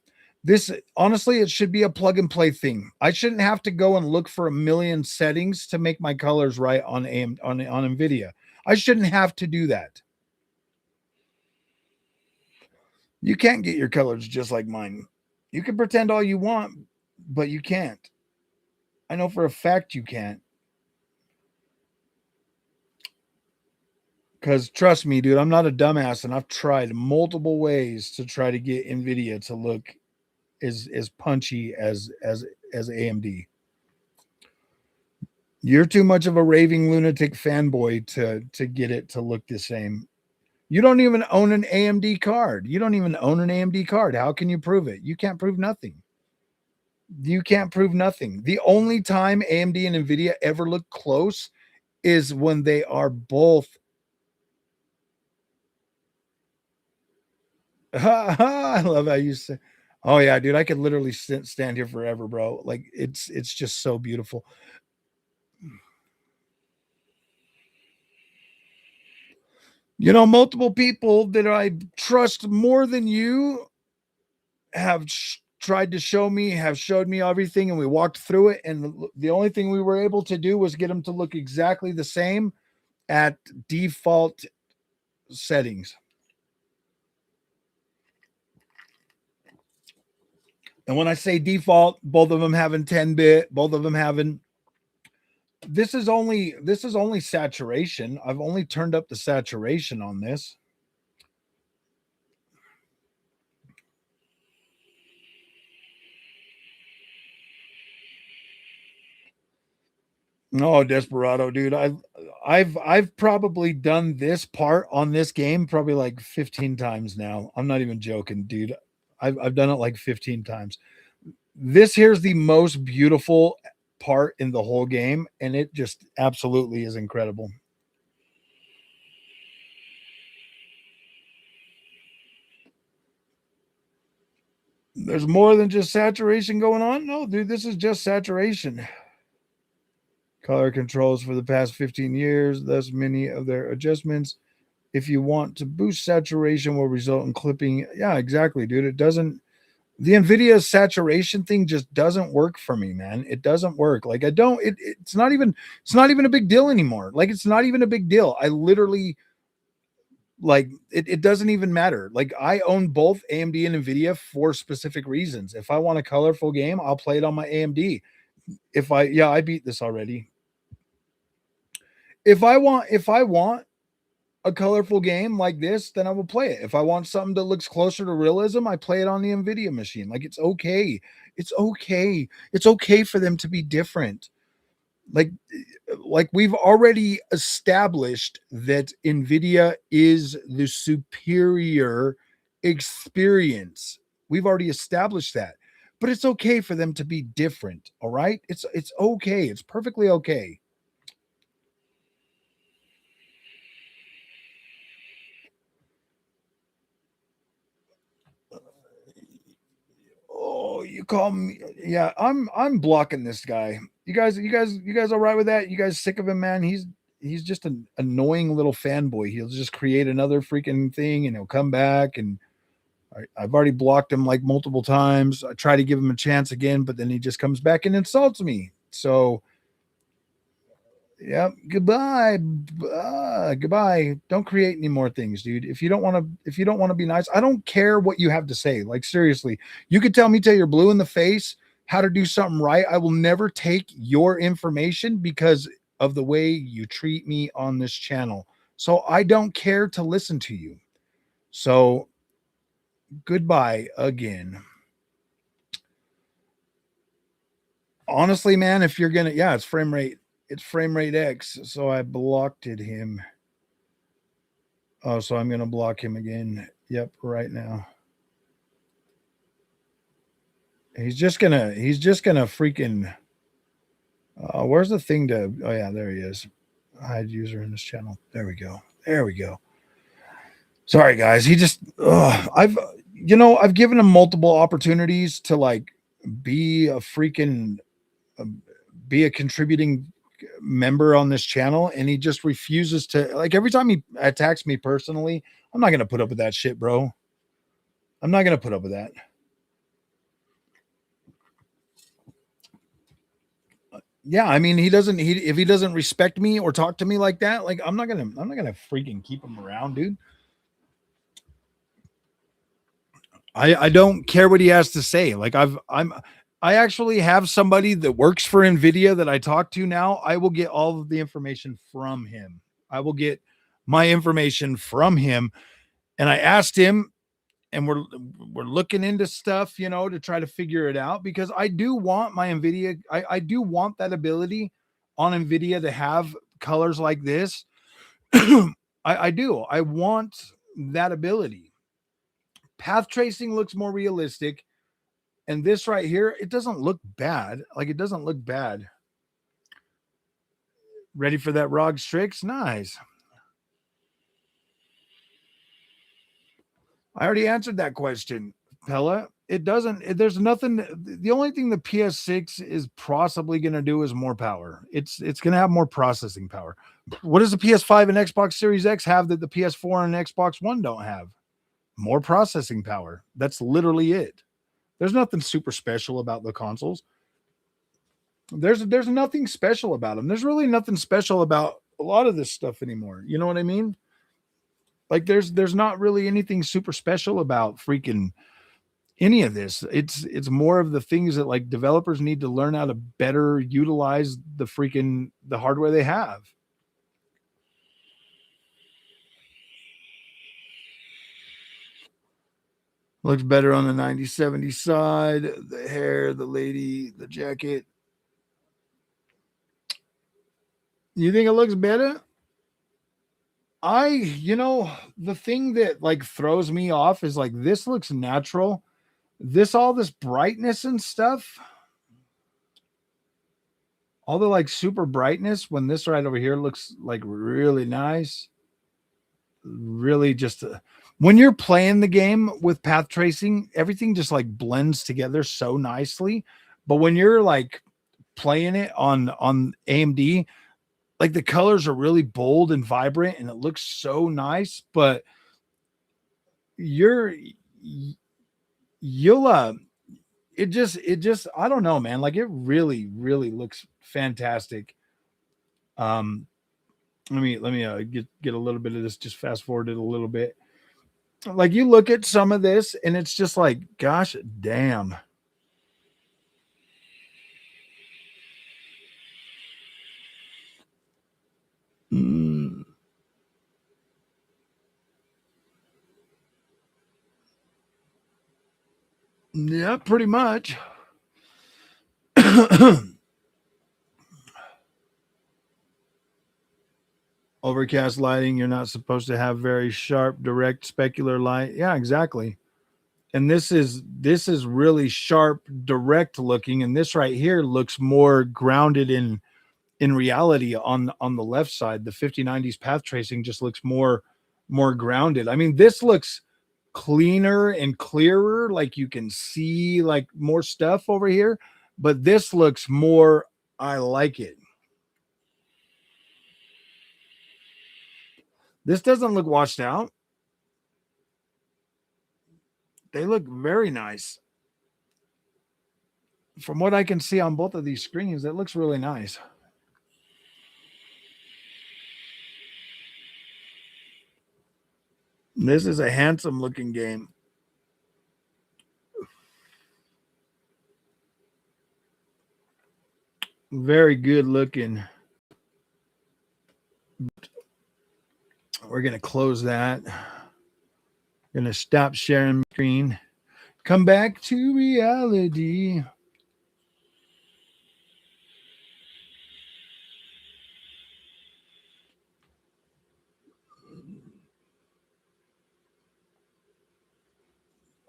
This honestly, it should be a plug and play thing. I shouldn't have to go and look for a million settings to make my colors right on Nvidia. I shouldn't have to do that. You can't get your colors just like mine. You can pretend all you want, but you can't. I know for a fact you can't. Because trust me, dude, I'm not a dumbass, and I've tried multiple ways to try to get Nvidia to look as punchy as AMD. You're too much of a raving lunatic fanboy to get it to look the same. You don't even own an AMD card. You don't even own an AMD card. How can you prove it? You can't prove nothing. You can't prove nothing. The only time AMD and Nvidia ever look close is when they are both. I love how you say. Oh yeah, dude, I could literally stand here forever, bro. Like it's just so beautiful. You know, multiple people that I trust more than you have tried to have showed me everything, and we walked through it. And the only thing we were able to do was get them to look exactly the same at default settings. And when I say default, both of them having 10-bit, both of them having. This is only saturation. I've only turned up the saturation on this. Oh, Desperado, dude. I've probably done this part on this game probably like 15 times now. I'm not even joking, dude. I've done it like 15 times. This here's the most beautiful part in the whole game, and it just absolutely is incredible. There's more than just saturation going on. No, dude, this is just saturation. Color controls for the past 15 years, thus many of their adjustments. If you want to boost saturation will result in clipping. Yeah, exactly, dude. It doesn't, the Nvidia saturation thing just doesn't work for me, man. It doesn't work. Like I don't, it's not even a big deal anymore. Like it's not even a big deal. I literally like it doesn't even matter. Like I own both AMD and Nvidia for specific reasons. If I want a colorful game, I'll play it on my AMD. If I yeah, I beat this already. If I want a colorful game like this, then I will play it. If I want something that looks closer to realism, I play it on the Nvidia machine. Like it's okay. It's okay. It's okay for them to be different. Like like we've already established that Nvidia is the superior experience. We've already established that. But it's okay for them to be different, all right? It's okay. It's perfectly okay. Oh, you call me? Yeah, I'm blocking this guy. You guys all right with that? You guys sick of him, man? He's just an annoying little fanboy. He'll just create another freaking thing and he'll come back and I've already blocked him like multiple times. I try to give him a chance again, but then he just comes back and insults me. So yeah, goodbye. Goodbye. Don't create any more things, dude. If you don't want to be nice, I don't care what you have to say. Like seriously, you could tell me till you're blue in the face how to do something right. I will never take your information because of the way you treat me on this channel. So I don't care to listen to you. So goodbye again. Honestly, man, if you're gonna, yeah, it's frame rate X. So I blocked it him. Oh, so I'm gonna block him again. Yep, right now. He's just gonna freaking. Where's the thing to? Oh yeah, there he is. Hide user in this channel. There we go. There we go. Sorry guys, he just. I've I've given him multiple opportunities to like be a freaking uh, be a contributing member on this channel, and he just refuses to. Like every time he attacks me personally, I'm not gonna put up with that shit, bro. I'm not gonna put up with that. Yeah, I mean, he doesn't. He if he doesn't respect me or talk to me like that, like I'm not gonna freaking keep him around, dude. I don't care what he has to say. Like I actually have somebody that works for Nvidia that I talk to now. I will get all of the information from him. I will get my information from him, and I asked him, and we're looking into stuff, to try to figure it out because I do want my Nvidia. I do want that ability on Nvidia to have colors like this. I do. I want that ability. Path tracing looks more realistic, and this right here, it doesn't look bad. Like it doesn't look bad. Ready for that Rog Strix? Nice. I already answered that question, Pella. It doesn't. There's nothing. The only thing the PS6 is possibly going to do is more power. It's going to have more processing power. What does the PS5 and Xbox Series X have that the PS4 and Xbox One don't have? More processing power. That's literally it. There's nothing super special about the consoles. There's nothing special about them. There's really nothing special about a lot of this stuff anymore. You know what I mean? Like there's not really anything super special about freaking any of this. It's more of the things that like developers need to learn how to better utilize the hardware they have. Looks better on the 9070 side. The hair, the lady, the jacket. You think it looks better? The thing that like throws me off is like this looks natural. All this brightness and stuff, all the like super brightness when this right over here looks like really nice. Really just when you're playing the game with path tracing, everything just like blends together so nicely. But when you're like playing it on AMD, like the colors are really bold and vibrant and it looks so nice, but you're you'll it just I don't know, man, like it really looks fantastic. um let me get a little bit of this, just fast forward it a little bit. Like you look at some of this and it's just like, gosh damn. Mm, yeah, pretty much. Overcast lighting, you're not supposed to have very sharp, direct specular light. Yeah, exactly. And this is really sharp, direct looking, and this right here looks more grounded in reality on the left side. The 5090's path tracing just looks more grounded. I mean, this looks cleaner and clearer, like you can see like more stuff over here, but this looks more, I like it. This doesn't look washed out. They look very nice. From what I can see on both of these screens, it looks really nice. This is a handsome looking game. Very good looking. We're going to close that. Going to stop sharing screen. Come back to reality.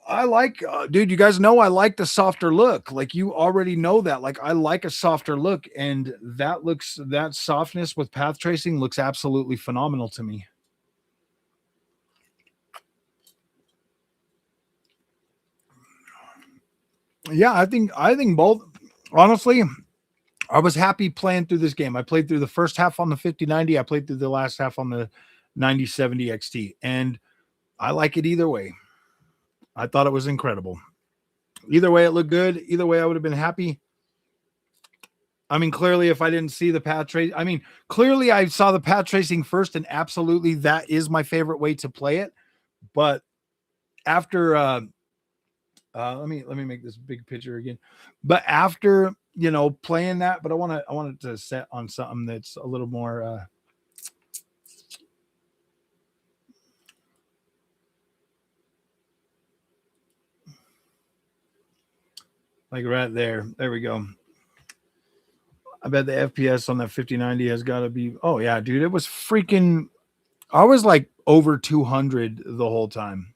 I like, dude, you guys know I like the softer look. Like you already know that. Like I like a softer look, and that softness with path tracing looks absolutely phenomenal to me. Yeah, I think both. Honestly, I was happy playing through this game. I played through the first half on the 5090. I played through the last half on the 9070 XT, and I like it either way. I thought it was incredible. Either way, it looked good. Either way, I would have been happy. I mean, clearly, if I didn't see the path trace, I mean, clearly I saw the path tracing first, and absolutely that is my favorite way to play it. But after, let me make this big picture again. But after playing that, but I want it to set on something that's a little more. Like right there. There we go. I bet the FPS on that 5090 has got to be. Oh yeah, dude, it was freaking. I was like over 200 the whole time.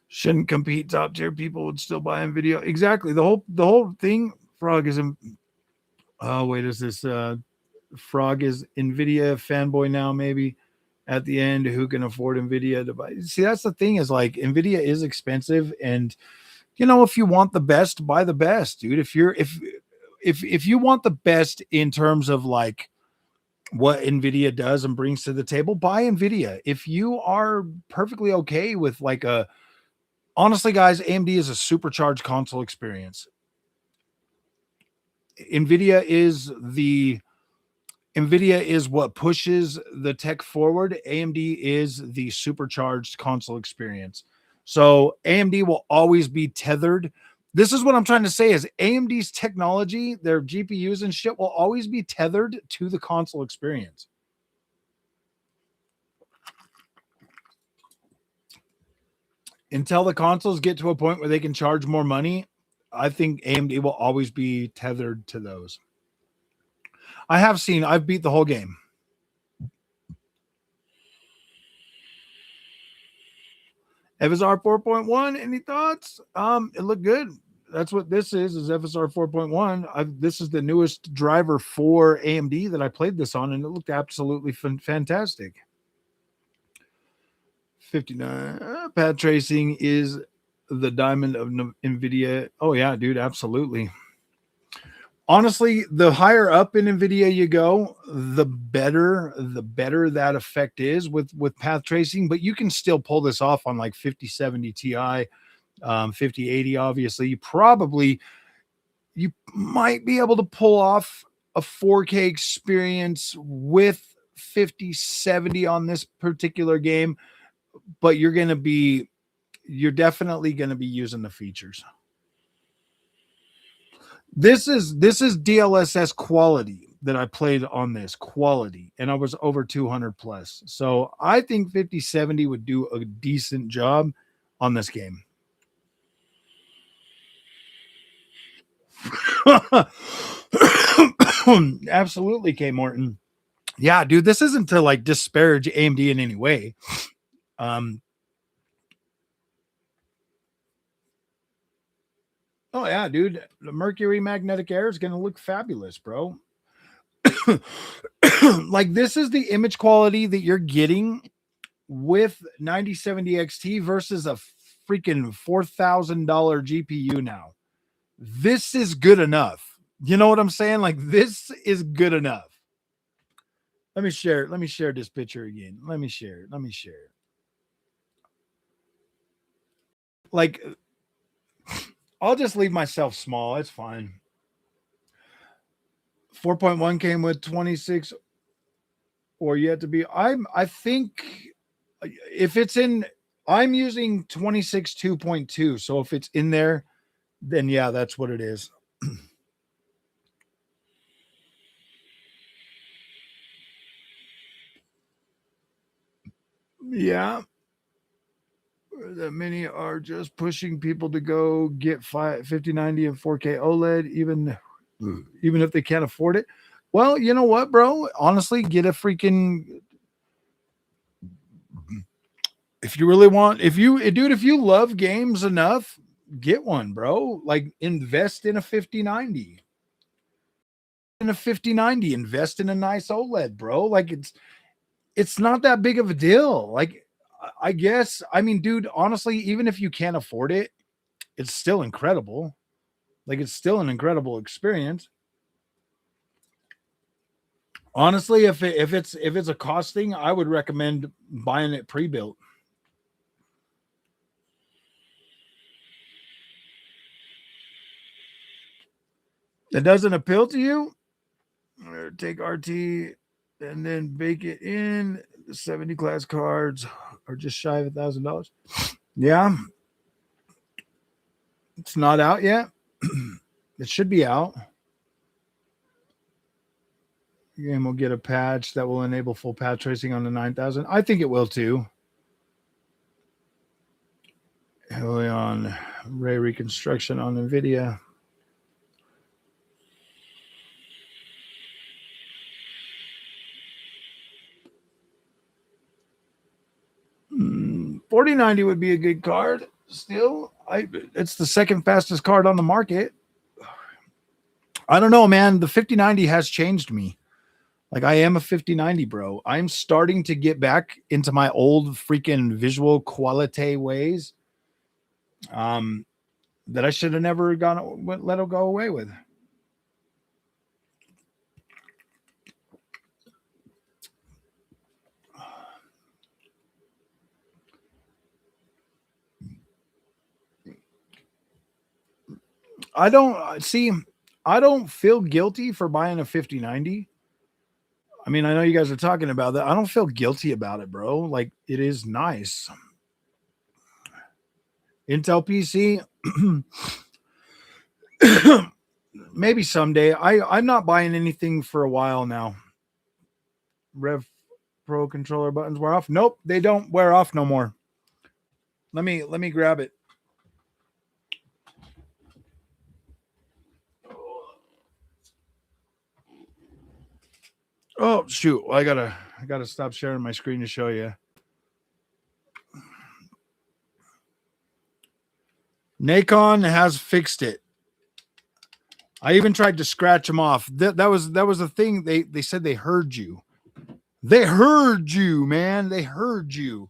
Shouldn't compete. Top tier people would still buy Nvidia. Exactly. The whole thing. Frog is in. Oh wait, is this Frog is Nvidia fanboy now? Maybe at the end, who can afford Nvidia to buy? See, that's the thing, is like Nvidia is expensive, and if you want the best, buy the best, dude. If you want the best in terms of like what Nvidia does and brings to the table, buy Nvidia. If you are perfectly okay with like a honestly, guys, AMD is a supercharged console experience. Nvidia is the Nvidia is what pushes the tech forward. AMD is the supercharged console experience. So AMD will always be tethered. This is what I'm trying to say, is AMD's technology, their GPUs and shit, will always be tethered to the console experience. Until the consoles get to a point where they can charge more money, I think AMD will always be tethered to those. I've beat the whole game. FSR 4.1, any thoughts? It looked good. That's what this is FSR 4.1. This is the newest driver for AMD that I played this on, and it looked absolutely fantastic. 59. Pad tracing is the diamond of Nvidia. Oh, yeah, dude, absolutely. Honestly, the higher up in Nvidia you go, the better that effect is with path tracing. But you can still pull this off on like 5070 Ti, 5080. Obviously, you might be able to pull off a 4K experience with 5070 on this particular game, but you're definitely going to be using the features. This is DLSS quality that I played on this quality, and I was over 200 plus. So I think 5070 would do a decent job on this game. Absolutely, K Morton. Yeah, dude, this isn't to like disparage AMD in any way. Oh yeah, dude, the Mercury magnetic air is going to look fabulous, bro. Like, this is the image quality that you're getting with 9070 XT versus a freaking $4,000 GPU now. This is good enough. You know what I'm saying? Like, this is good enough. Let me share this picture again. Let me share it. Like, I'll just leave myself small. It's fine. 4.1 came with 26 or yet to be. I think if it's in, I'm using 26 2.2. So if it's in there, then yeah, that's what it is. Yeah. That many are just pushing people to go get 5090 and 4K OLED, even if they can't afford it. Well, you know what, bro? Honestly, get a freaking, if you really want, if you love games enough, get one, bro. Like, invest in a 5090. Invest in a nice OLED, bro. Like, it's not that big of a deal. Like, I guess, I mean, dude, honestly, even if you can't afford it, it's still incredible. Like, it's still an incredible experience. Honestly, if it's a cost thing, I would recommend buying it pre-built. It doesn't appeal to you? Take RT and then bake it in. The 70 class cards are just shy of $1,000. Yeah. It's not out yet. It should be out. The game will get a patch that will enable full path tracing on the 9000. I think it will too. Heavily on ray reconstruction on Nvidia. Mm, 4090 would be a good card. Still, it's the second fastest card on the market. I don't know, man. The 5090 has changed me. Like, I am a 5090, bro. I'm starting to get back into my old freaking visual quality ways. That I should have never let it go away with. I don't feel guilty for buying a 5090. I mean, I know you guys are talking about that. I don't feel guilty about it, bro. Like, it is nice. Intel PC. Maybe someday. I'm not buying anything for a while now. Rev Pro controller buttons wear off. Nope, they don't wear off no more. Let me grab it. Oh shoot! Well, I gotta stop sharing my screen to show you. Nikon has fixed it. I even tried to scratch them off. That was the thing. They said they heard you. They heard you, man. They heard you.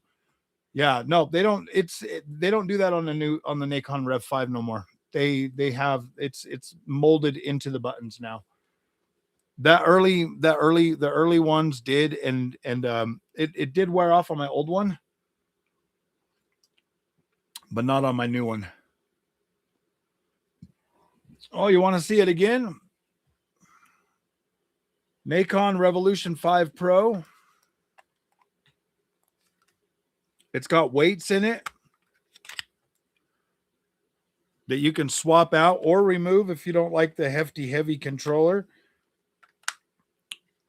Yeah, no, they don't. They don't do that on the Nikon Rev 5 no more. They have it's molded into the buttons now. The early ones did, and it did wear off on my old one, but not on my new one. Oh, you want to see it again? Nikon Revolution 5 Pro. It's got weights in it that you can swap out or remove if you don't like the hefty, heavy controller.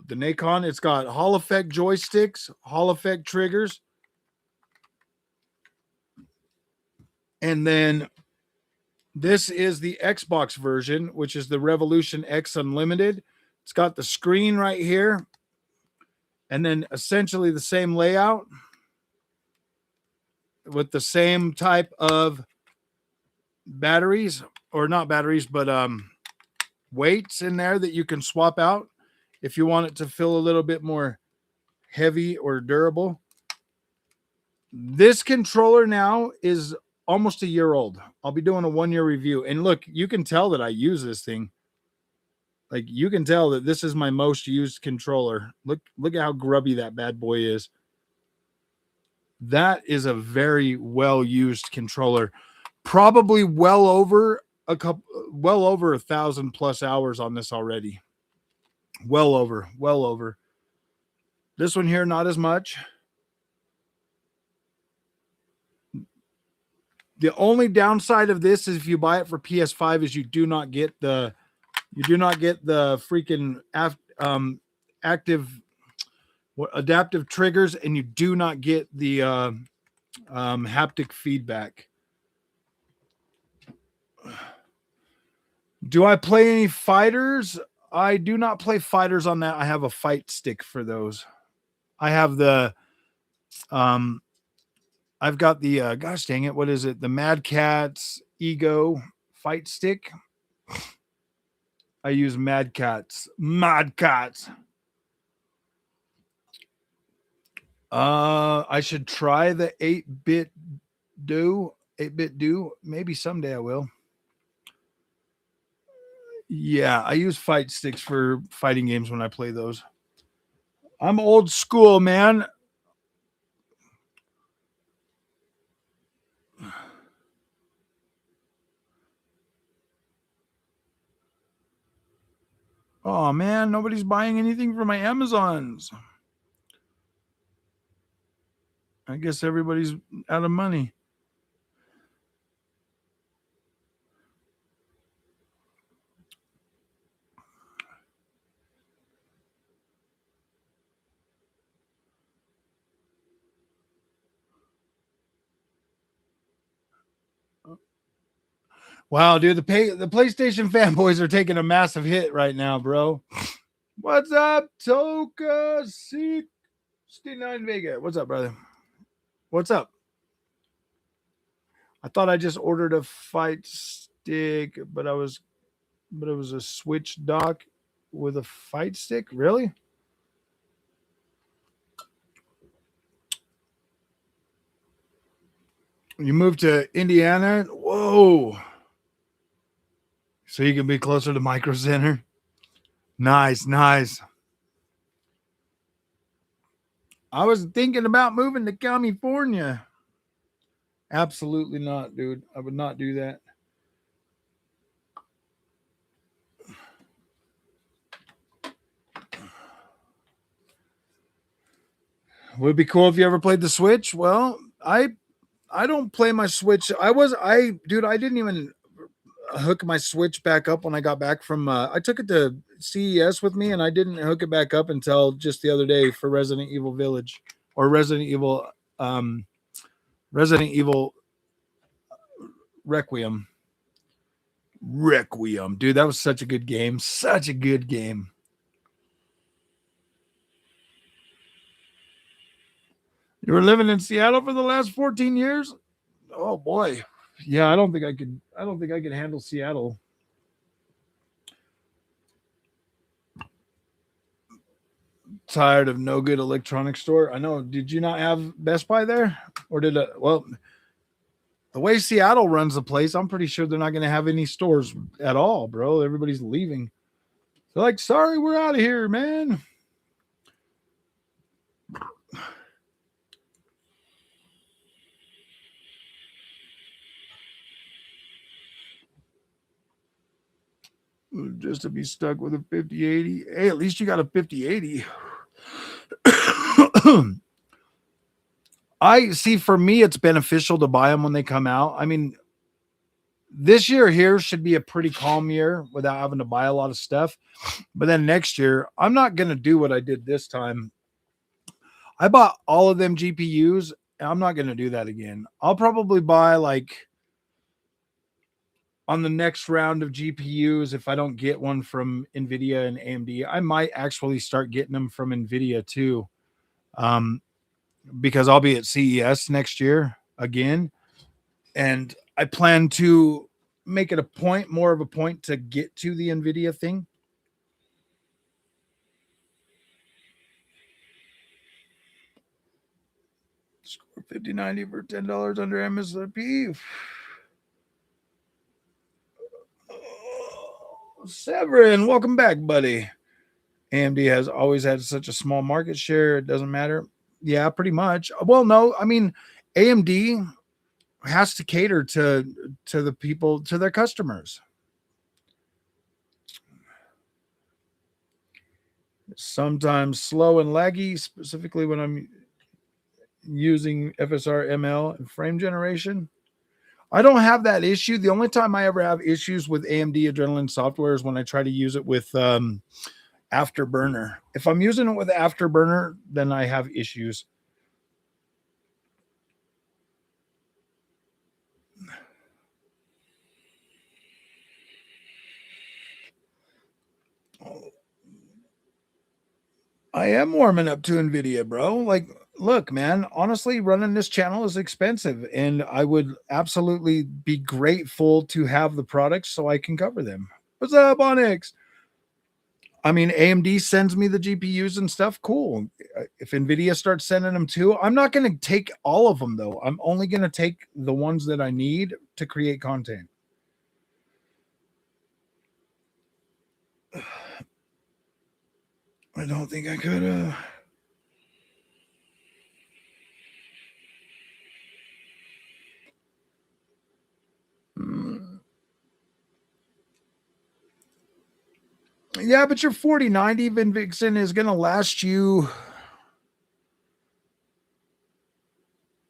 The Nikon, it's got Hall effect joysticks, Hall effect triggers. And then this is the Xbox version, which is the Revolution X Unlimited. It's got the screen right here. And then essentially the same layout with the same type of batteries, or not batteries, but weights in there that you can swap out if you want it to feel a little bit more heavy or durable. This controller now is almost a year old. I'll be doing a 1-year review. And look, you can tell that I use this thing. Like, you can tell that this is my most used controller. Look at how grubby that bad boy is. That is a very well used controller. Probably well over 1,000+ hours on this already. Well over. This one here, not as much. The only downside of this is if you buy it for PS5 is you do not get the freaking adaptive triggers, and you do not get the haptic feedback. Do I play any fighters? I do not play fighters on that. I have a fight stick for those. I have the I've got the gosh dang it, what is it? The Mad Catz Ego fight stick. I use Mad Catz. I should try the 8-bit do. Maybe someday I will. Yeah, I use fight sticks for fighting games when I play those. I'm old school, man. Oh man, nobody's buying anything from my Amazons. I guess everybody's out of money. Wow, dude, the PlayStation fanboys are taking a massive hit right now, bro. What's up, Toka 69 Vega? What's up, brother? What's up? I thought I just ordered a fight stick, but it was a Switch dock with a fight stick. Really? You moved to Indiana? Whoa. So you can be closer to Micro Center. Nice. I was thinking about moving to California. Absolutely not, dude. I would not do that. Would it be cool if you ever played the Switch? Well, I don't play my Switch. Dude, I didn't even hook my Switch back up when I got back from I took it to CES with me, and I didn't hook it back up until just the other day for Resident Evil Village, or Resident Evil Requiem. Dude, that was such a good game. You were living in Seattle for the last 14 years? Oh boy. Yeah, I don't think I could handle Seattle. Tired of no good electronics store. I know. Did you not have Best Buy there? Or did it? Well, the way Seattle runs the place, I'm pretty sure they're not going to have any stores at all, bro. Everybody's leaving. They're like, sorry, we're out of here, man. Just to be stuck with a 5080. Hey, at least you got a 5080. I see, for me, it's beneficial to buy them when they come out. I mean, this year here should be a pretty calm year without having to buy a lot of stuff. But then next year, I'm not going to do what I did this time. I bought all of them GPUs, and I'm not going to do that again. I'll probably buy, like, on the next round of GPUs, if I don't get one from Nvidia and AMD, I might actually start getting them from Nvidia too. Because I'll be at CES next year again. And I plan to make it more of a point to get to the Nvidia thing. Score 5090 for $10 under MSRP. Severin, welcome back, buddy. AMD has always had such a small market share. It doesn't matter. Yeah, pretty much. Well, no, I mean, AMD has to cater to the people, to their customers. Sometimes slow and laggy, specifically when I'm using FSR ML and frame generation. I don't have that issue. The only time I ever have issues with AMD Adrenalin software is when I try to use it with Afterburner. If I'm using it with Afterburner, then I have issues. I am warming up to Nvidia, bro. Like, look, man, honestly, running this channel is expensive, and I would absolutely be grateful to have the products so I can cover them. What's up, Onyx? I mean, AMD sends me the GPUs and stuff. Cool. If Nvidia starts sending them too, I'm not going to take all of them, though. I'm only going to take the ones that I need to create content. I don't think I could. Yeah, but your 4090 Vixen is going to last you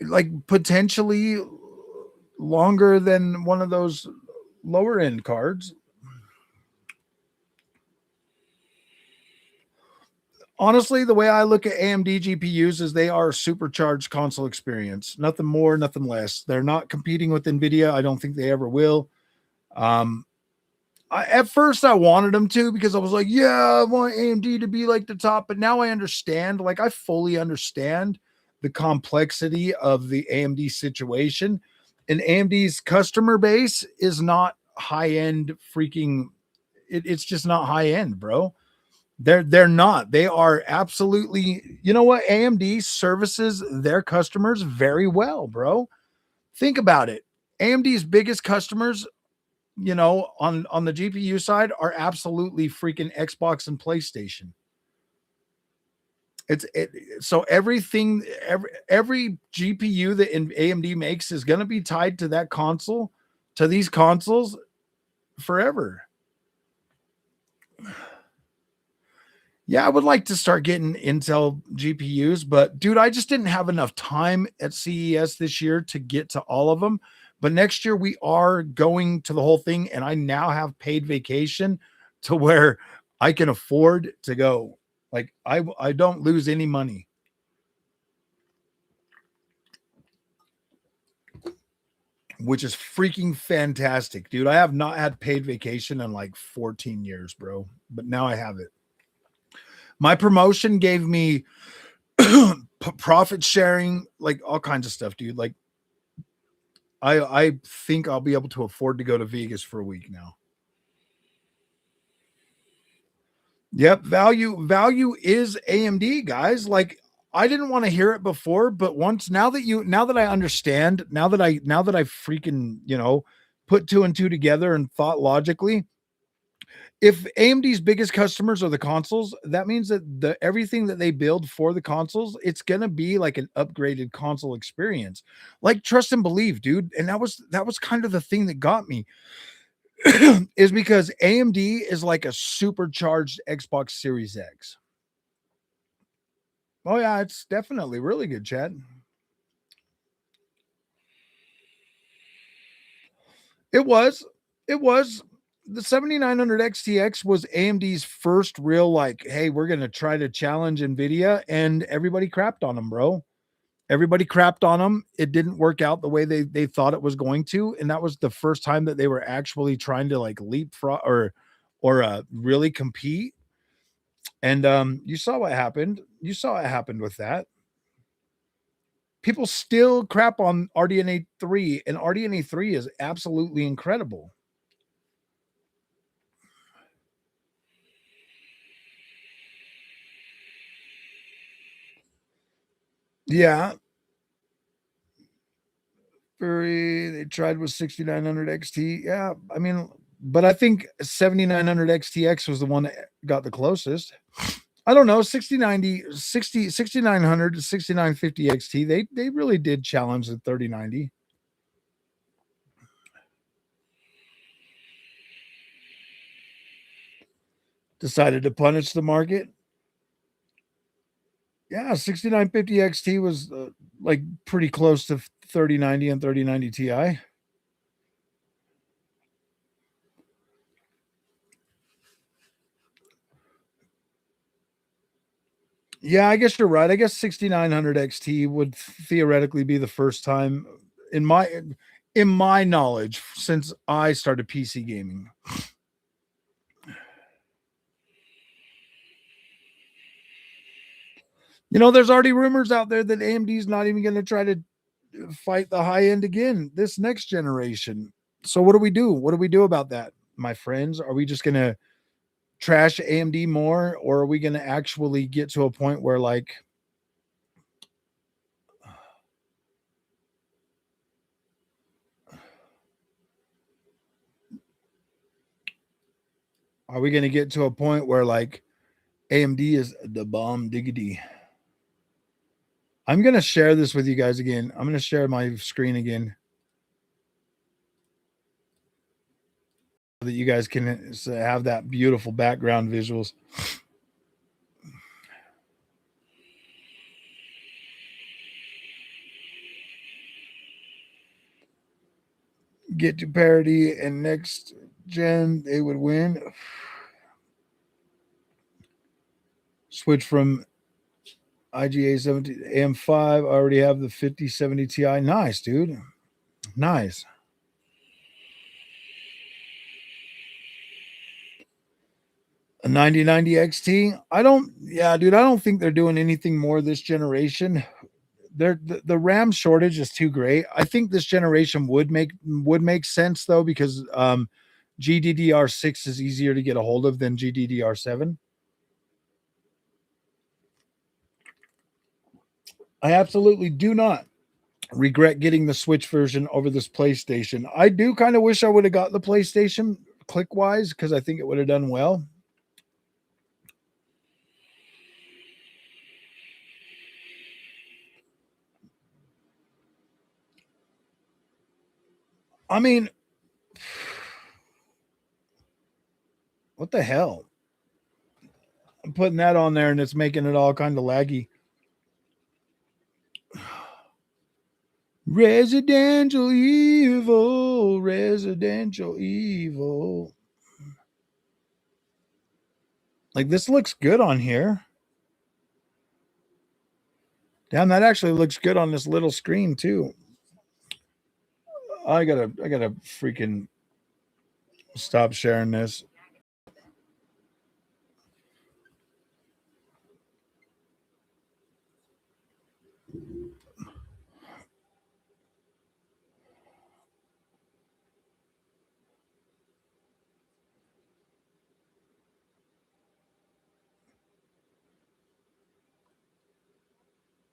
like potentially longer than one of those lower end cards. Honestly, the way I look at AMD GPUs is they are a supercharged console experience. Nothing more, nothing less. They're not competing with Nvidia. I don't think they ever will. At first I wanted them to, because I was like, yeah, I want AMD to be like the top. But now I understand, like I fully understand the complexity of the AMD situation. And AMD's customer base is not high end freaking. It's just not high end, bro. They're not. They are absolutely, you know what? AMD services their customers very well, bro. Think about it. AMD's biggest customers, you know, on the GPU side are absolutely freaking Xbox and PlayStation. So everything, every GPU that AMD makes is going to be tied to that console, to these consoles forever. Yeah, I would like to start getting Intel GPUs, but dude, I just didn't have enough time at CES this year to get to all of them. But next year we are going to the whole thing, and I now have paid vacation to where I can afford to go. Like I don't lose any money. Which is freaking fantastic, dude. I have not had paid vacation in like 14 years, bro. But now I have it. My promotion gave me profit sharing, like all kinds of stuff, dude. Like I think I'll be able to afford to go to Vegas for a week now. Yep, value is AMD, guys. Like I didn't want to hear it before, but now that I understand, now that I freaking, put two and two together and thought logically, if AMD's biggest customers are the consoles, that means that everything that they build for the consoles, it's gonna be like an upgraded console experience. Like trust and believe, dude. And that was kind of the thing that got me is because AMD is like a supercharged Xbox Series X. Oh yeah, it's definitely really good, Chad. It was. It was. The 7900 XTX was AMD's first real, like, hey, we're going to try to challenge Nvidia, and everybody crapped on them, bro. Everybody crapped on them. It didn't work out the way they thought it was going to, and that was the first time that they were actually trying to like leapfrog or really compete. And you saw what happened. You saw what happened with that. People still crap on RDNA 3, and RDNA 3 is absolutely incredible. Yeah. They tried with 6900 XT. Yeah. I mean, but I think 7900 XTX was the one that got the closest. I don't know, 6900 to 6950 XT. They really did challenge the 3090. Decided to punish the market. Yeah, 6950 XT was like pretty close to 3090 and 3090 Ti. Yeah, I guess you're right. I guess 6900 XT would theoretically be the first time in my knowledge since I started PC gaming. There's already rumors out there that AMD's not even going to try to fight the high end again this next generation. So what do we do? What do we do about that, my friends? Are we just going to trash AMD more, or are we going to actually get to a point where like are we going to get to a point where like AMD is the bomb diggity? I'm going to share this with you guys again. I'm going to share my screen again so that you guys can have that beautiful background visuals. Get to parity and next gen, they would win. Switch from IGA 17 AM5. I already have the 5070 Ti. Nice, dude. Nice. A 9090 XT. Yeah, dude, I don't think they're doing anything more this generation. The RAM shortage is too great. I think this generation would make sense though, because GDDR6 is easier to get a hold of than GDDR7. I absolutely do not regret getting the Switch version over this PlayStation. I do kind of wish I would have got the PlayStation click wise, because I think it would have done well. I mean, what the hell? I'm putting that on there and it's making it all kind of laggy. Residential evil, residential evil. Like this looks good on here. Damn, that actually looks good on this little screen too. I gotta freaking stop sharing this.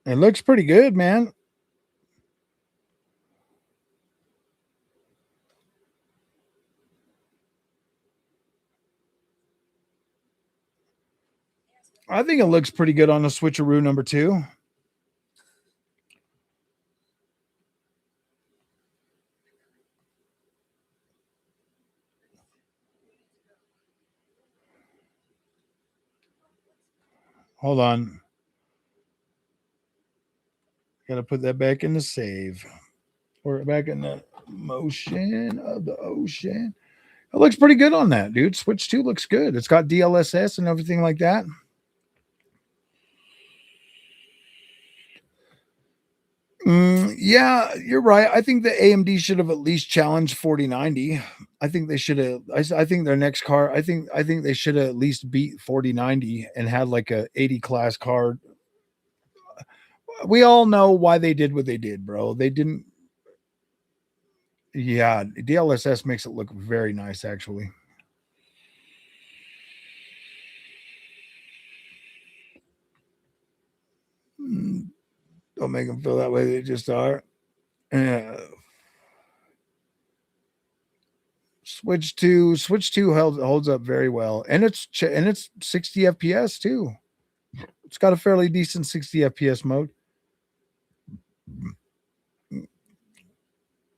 It looks pretty good, man. I think it looks pretty good on the switcheroo number 2. Hold on. Got to put that back in the save. Or back in the motion of the ocean. It looks pretty good on that, dude. Switch 2 looks good. It's got DLSS and everything like that. Yeah, you're right. I think the AMD should have at least challenged 4090. I think they should have. I think their next car. I think they should have at least beat 4090 and had like a 80 class card. We all know why they did what they did, bro. They didn't. Yeah, DLSS makes it look very nice, actually. Don't make them feel that way. They just are. Switch 2 holds up very well, and it's 60 FPS too. It's got a fairly decent 60 FPS mode.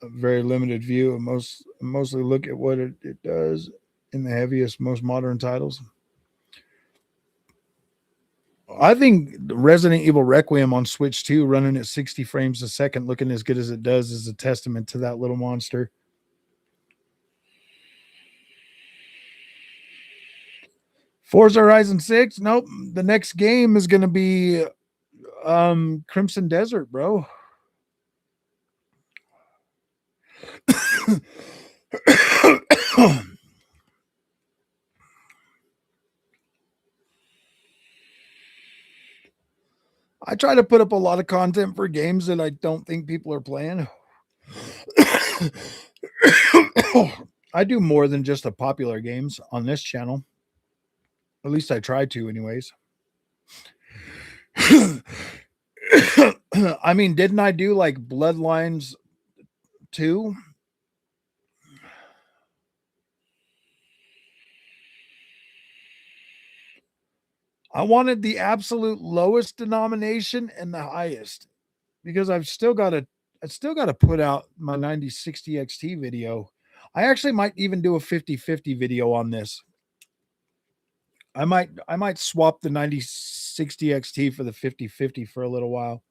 A very limited view, and mostly look at what it does in the heaviest, most modern titles. I think Resident Evil Requiem on Switch 2 running at 60 frames a second, looking as good as it does, is a testament to that little monster. Forza Horizon 6? Nope. The next game is going to be Crimson Desert, bro. I try to put up a lot of content for games that I don't think people are playing. I do more than just the popular games on this channel. At least I try to, anyways. I mean, didn't I do like Bloodlines 2? I wanted the absolute lowest denomination and the highest, because I still got to put out my 9060 XT video. I actually might even do a 50/50 video on this. I might swap the 9060 XT for the 50/50 for a little while.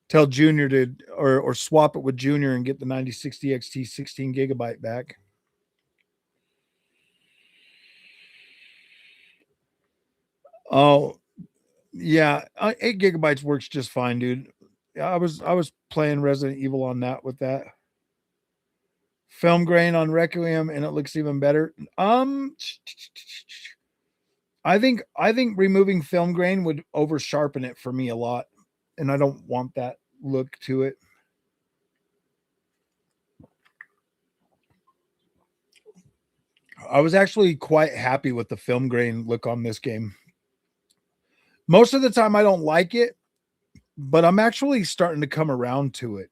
Tell Junior to or swap it with Junior and get the 9060 XT 16 gigabyte back. Oh, yeah, 8 gigabytes works just fine, dude. I was playing Resident Evil on that with that. Film grain on Requiem, and it looks even better. I think removing film grain would over sharpen it for me a lot, and I don't want that look to it. I was actually quite happy with the film grain look on this game. Most of the time I don't like it, but I'm actually starting to come around to it.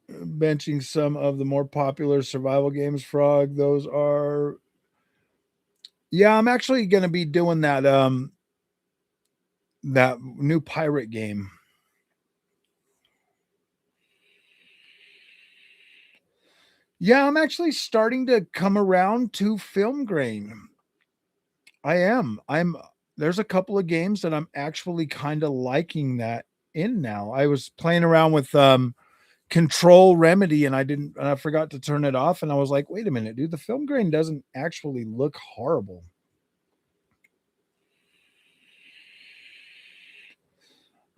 Benching some of the more popular survival games, Frog. Those are, yeah, I'm actually going to be doing that that new pirate game. Yeah, I'm actually starting to come around to film grain. I'm there's a couple of games that I'm actually kind of liking that in now. I was playing around with Control Remedy, and I forgot to turn it off, and I was like, wait a minute, dude, the film grain doesn't actually look horrible.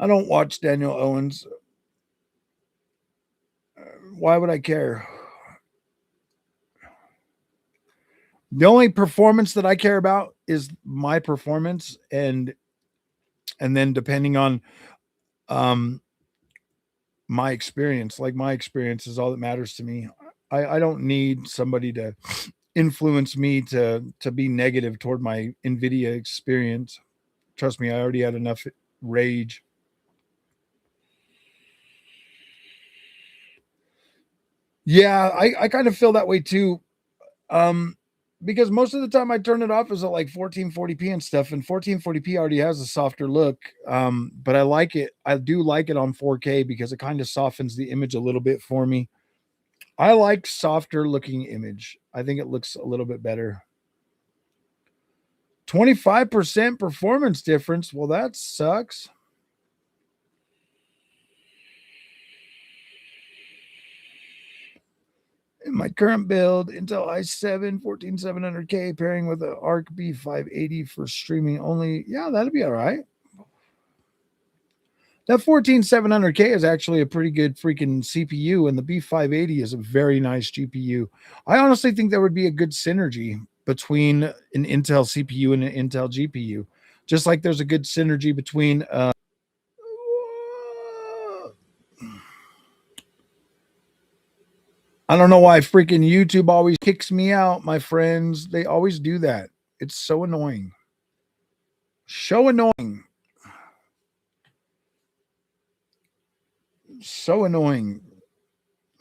I don't watch Daniel Owens. Why would I care? The only performance that I care about is my performance, and then depending on my experience, like my experience is all that matters to me. I don't need somebody to influence me to be negative toward my Nvidia experience. Trust me, I already had enough rage. Yeah, I kind of feel that way too. Because most of the time I turn it off is at like 1440p and stuff, and 1440p already has a softer look. But I like it. I do like it on 4K because it kind of softens the image a little bit for me. I like softer looking image. I think it looks a little bit better. 25% performance difference. Well, that sucks. In my current build, Intel i7 14700K pairing with an ARC B580 for streaming only. Yeah, that'd be all right. That 14700K is actually a pretty good freaking CPU, and the B580 is a very nice GPU. I honestly think there would be a good synergy between an Intel CPU and an Intel GPU, just like there's a good synergy between. I don't know why freaking YouTube always kicks me out, my friends. They always do that. It's so annoying. So annoying. So annoying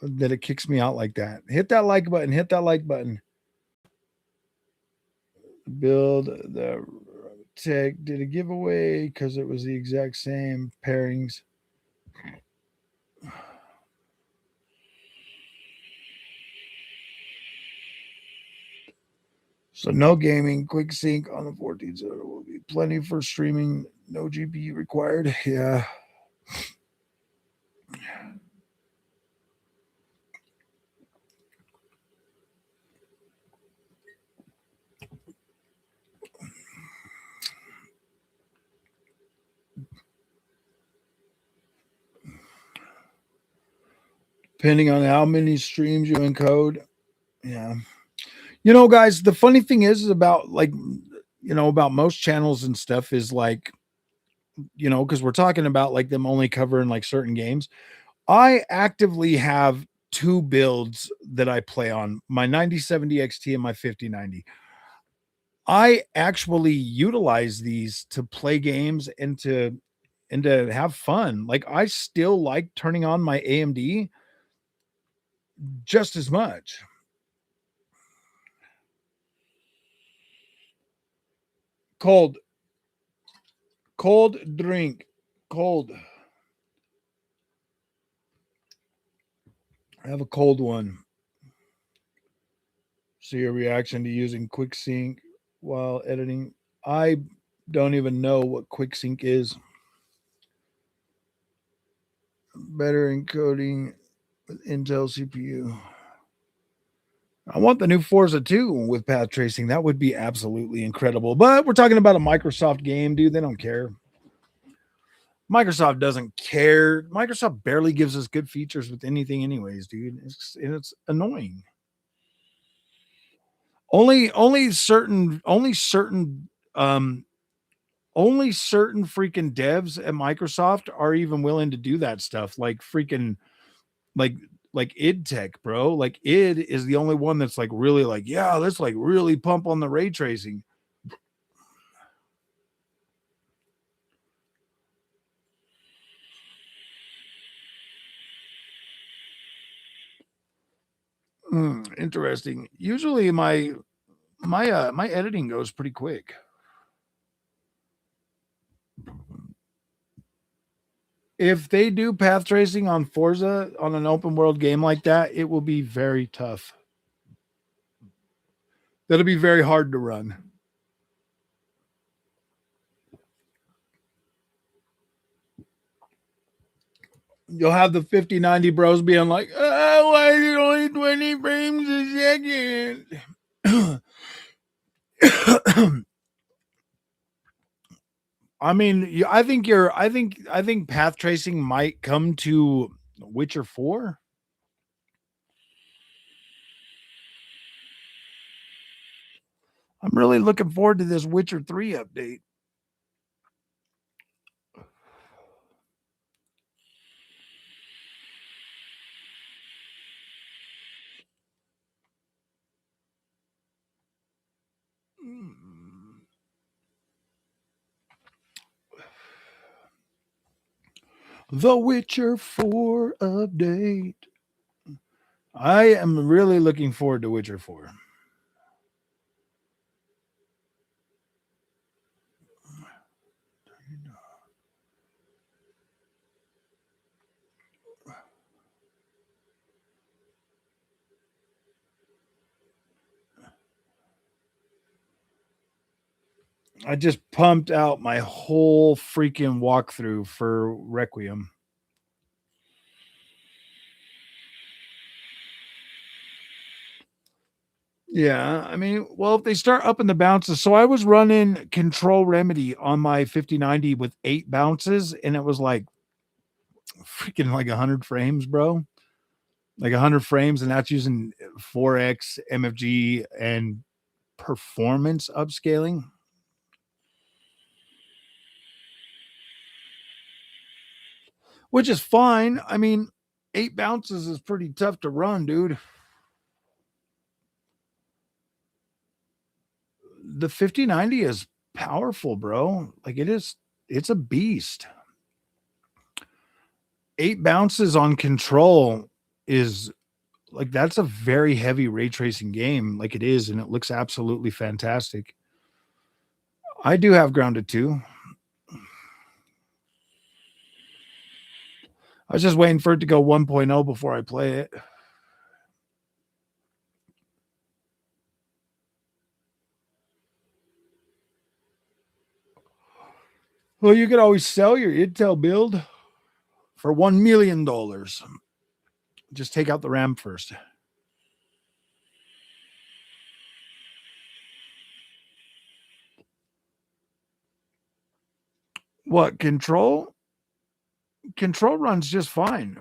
that it kicks me out like that. Hit that like button. Hit that like button. Build the Tech did a giveaway because it was the exact same pairings. So no gaming, quick sync on the 14. So there will be plenty for streaming. No GPU required. Yeah. Depending on how many streams you encode. Yeah. You know, guys, the funny thing is about like, about most channels and stuff is like, because we're talking about like them only covering like certain games. I actively have two builds that I play on, my 9070 XT and my 5090. I actually utilize these to play games and to have fun. Like I still like turning on my AMD just as much. Cold, cold drink, cold. I have a cold one. See your reaction to using quick sync while editing. I don't even know what quick sync is. Better encoding with Intel CPU. I want the new Forza 2 with path tracing. That would be absolutely incredible. But we're talking about a Microsoft game, dude. They don't care. Microsoft doesn't care. Microsoft barely gives us good features with anything, anyways, dude. It's annoying. Only certain freaking devs at Microsoft are even willing to do that stuff. Like freaking like like id Tech, bro. Like id is the only one that's like really like, yeah, let's like really pump on the ray tracing. Interesting. Usually my editing goes pretty quick. If they do path tracing on Forza on an open world game like that, it will be very tough. That'll be very hard to run. You'll have the 5090 bros being like, oh, why is it only 20 frames a second? I mean, I think path tracing might come to Witcher 4. I'm really looking forward to this Witcher 3 update. The Witcher 4 update. I am really looking forward to Witcher 4. I just pumped out my whole freaking walkthrough for Requiem. Yeah, I mean, well, if they start upping the bounces, so I was running Control Remedy on my 5090 with 8 bounces, and it was like freaking like 100 frames, bro. Like 100 frames, and that's using 4x MFG and performance upscaling. Which is fine. I mean, 8 bounces is pretty tough to run, dude. The 5090 is powerful, bro. Like it's a beast. 8 bounces on Control is like that's a very heavy ray tracing game, like it is, and it looks absolutely fantastic. I do have Grounded 2. I was just waiting for it to go 1.0 before I play it. Well, you could always sell your Intel build for $1 million. Just take out the RAM first. What, Control? Control runs just fine.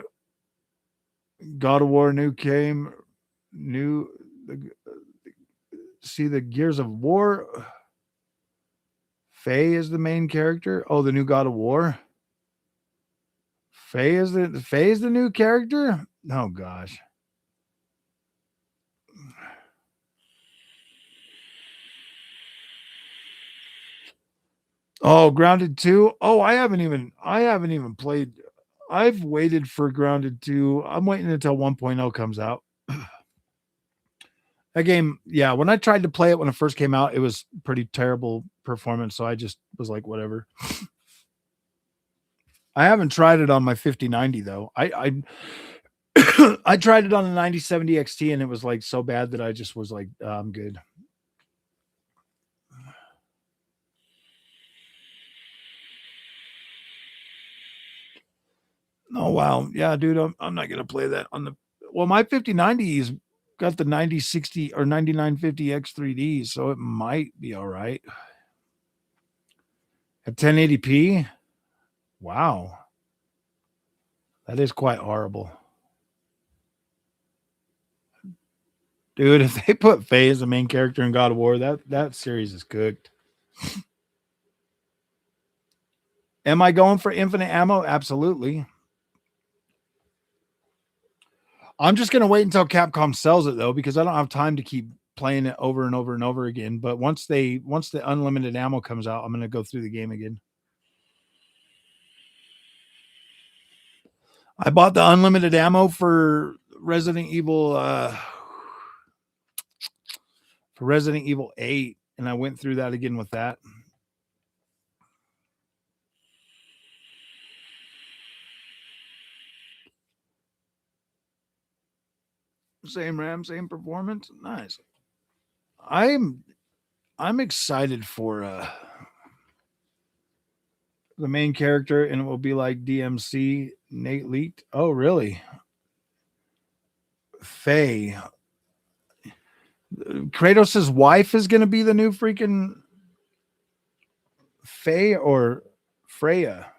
God of War new came. See the Gears of War. Faye is the main character. Oh, the new God of War. Faye is the new character. Oh gosh. Oh, Grounded 2. Oh, I haven't even played. I've waited for Grounded 2. I'm waiting until 1.0 comes out. That game, yeah, when I tried to play it when it first came out, it was pretty terrible performance. So I just was like, whatever. I haven't tried it on my 5090 though. I I tried it on the 9070 XT and it was like so bad that I just was like, I'm good. Oh wow, yeah, dude, I'm not gonna play that on the. Well, my 5090's got the 9060 or 9950 X3D, so it might be all right. At 1080p, wow, that is quite horrible, dude. If they put Faye as the main character in God of War, that series is cooked. Am I going for infinite ammo? Absolutely. I'm just gonna wait until Capcom sells it though, because I don't have time to keep playing it over and over and over again. But once the unlimited ammo comes out, I'm gonna go through the game again. I bought the unlimited ammo for Resident Evil for Resident Evil 8, and I went through that again with that. Same RAM, same performance. Nice. I'm excited for the main character, and it will be like DMC Nate leaked. Oh, really? Faye. Kratos' wife is going to be the new freaking Faye or Freya.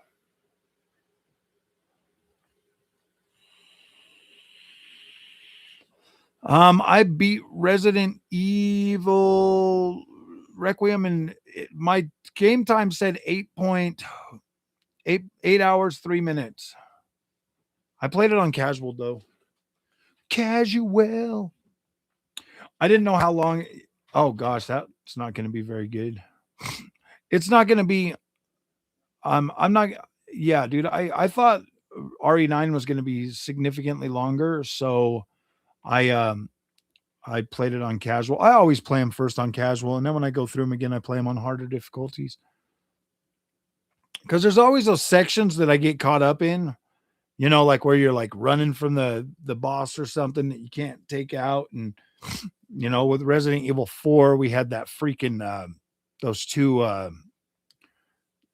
I beat Resident Evil Requiem, and my game time said 8 hours 3 minutes. I played it on casual though. Casual. I didn't know how long Oh gosh, that's not going to be very good. It's not going to be. I'm not. Yeah, dude. I thought RE9 was going to be significantly longer, so I I played it on casual. I always play them first on casual, and then when I go through them again, I play them on harder difficulties. Because there's always those sections that I get caught up in, you know, like where you're like running from the boss or something that you can't take out. And you know, with Resident Evil 4, we had that freaking those two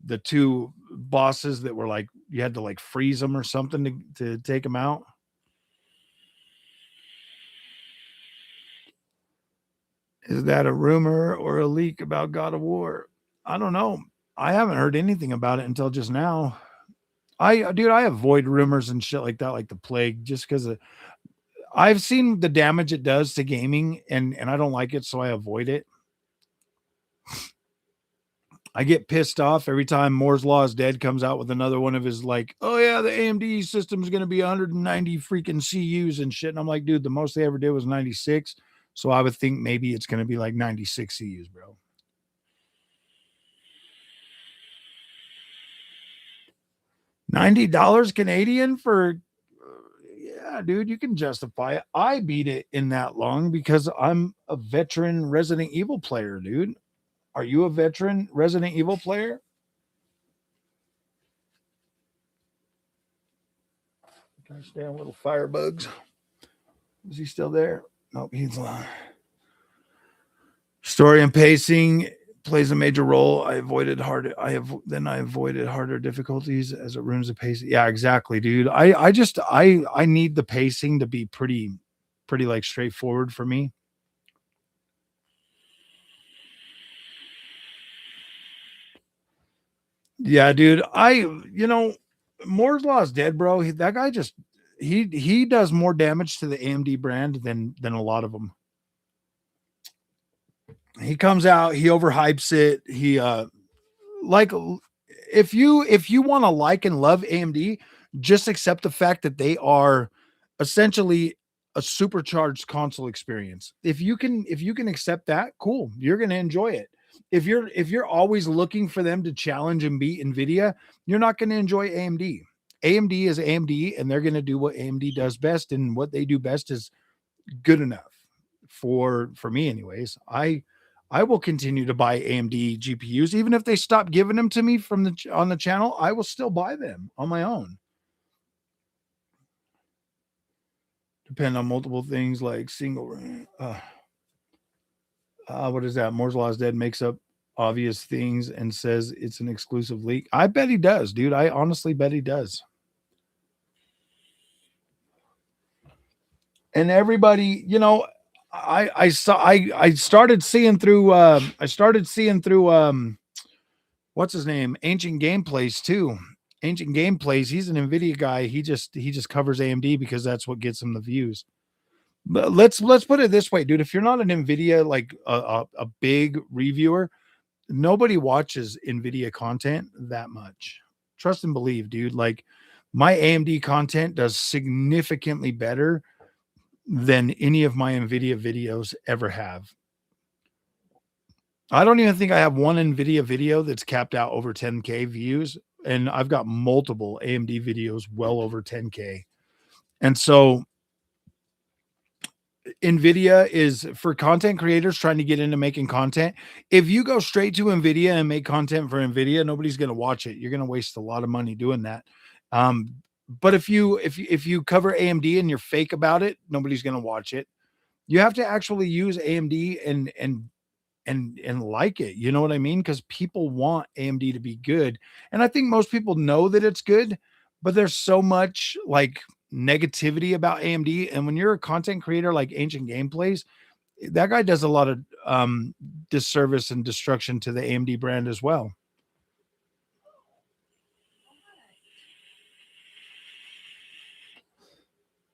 the two bosses that were like you had to like freeze them or something to take them out. Is that a rumor or a leak about God of War? I don't know. I haven't heard anything about it until just now. I avoid rumors and shit like that, like the plague, just because I've seen the damage it does to gaming, and I don't like it, so I avoid it. I get pissed off every time Moore's Law is Dead comes out with another one of his like, oh yeah, the AMD system is going to be 190 freaking CUs and shit, and I'm like, dude, the most they ever did was 96, so I would think maybe it's going to be like 96 CUs, bro. $90 Canadian for yeah, dude, you can justify it. I beat it in that long because I'm a veteran Resident Evil player, dude. Are you a veteran Resident Evil player? Can I stand little firebugs? Is he still there? Nope, he's story and pacing plays a major role. I avoided harder difficulties as it ruins the pacing. Yeah, exactly, dude. I need the pacing to be pretty like straightforward for me. Yeah, dude. You know, Moore's Law is dead, bro. That guy just he does more damage to the AMD brand than a lot of them. He comes out, he overhypes it. He like if you want to like and love AMD, just accept the fact that they are essentially a supercharged console experience. If you can accept that, cool. You're going to enjoy it. If you're always looking for them to challenge and beat Nvidia, you're not going to enjoy AMD. AMD is AMD and they're going to do what AMD does best, and what they do best is good enough for me anyways. I will continue to buy AMD GPUs even if they stop giving them to me from the on the channel. I will still buy them on my own. Depend on multiple things like single what is that? Moore's Law is Dead makes up obvious things and says it's an exclusive leak. I bet he does, dude. I honestly bet he does. And everybody, you know, I saw I started seeing through what's his name? Ancient Gameplays too. Ancient Gameplays, he's an Nvidia guy. He just covers AMD because that's what gets him the views. But let's put it this way, dude. If you're not an Nvidia like a big reviewer, nobody watches Nvidia content that much. Trust and believe, dude. Like my AMD content does significantly better than any of my Nvidia videos ever have. I don't even think I have one Nvidia video that's capped out over 10K views, and I've got multiple AMD videos well over 10K. And so Nvidia is for content creators trying to get into making content. If you go straight to Nvidia and make content for Nvidia, nobody's going to watch it. You're going to waste a lot of money doing that. But if you cover AMD and you're fake about it, nobody's going to watch it. You have to actually use AMD and like it. You know what I mean? Because people want AMD to be good. And I think most people know that it's good, but there's so much like negativity about AMD. And when you're a content creator like Ancient Gameplays, that guy does a lot of disservice and destruction to the AMD brand as well.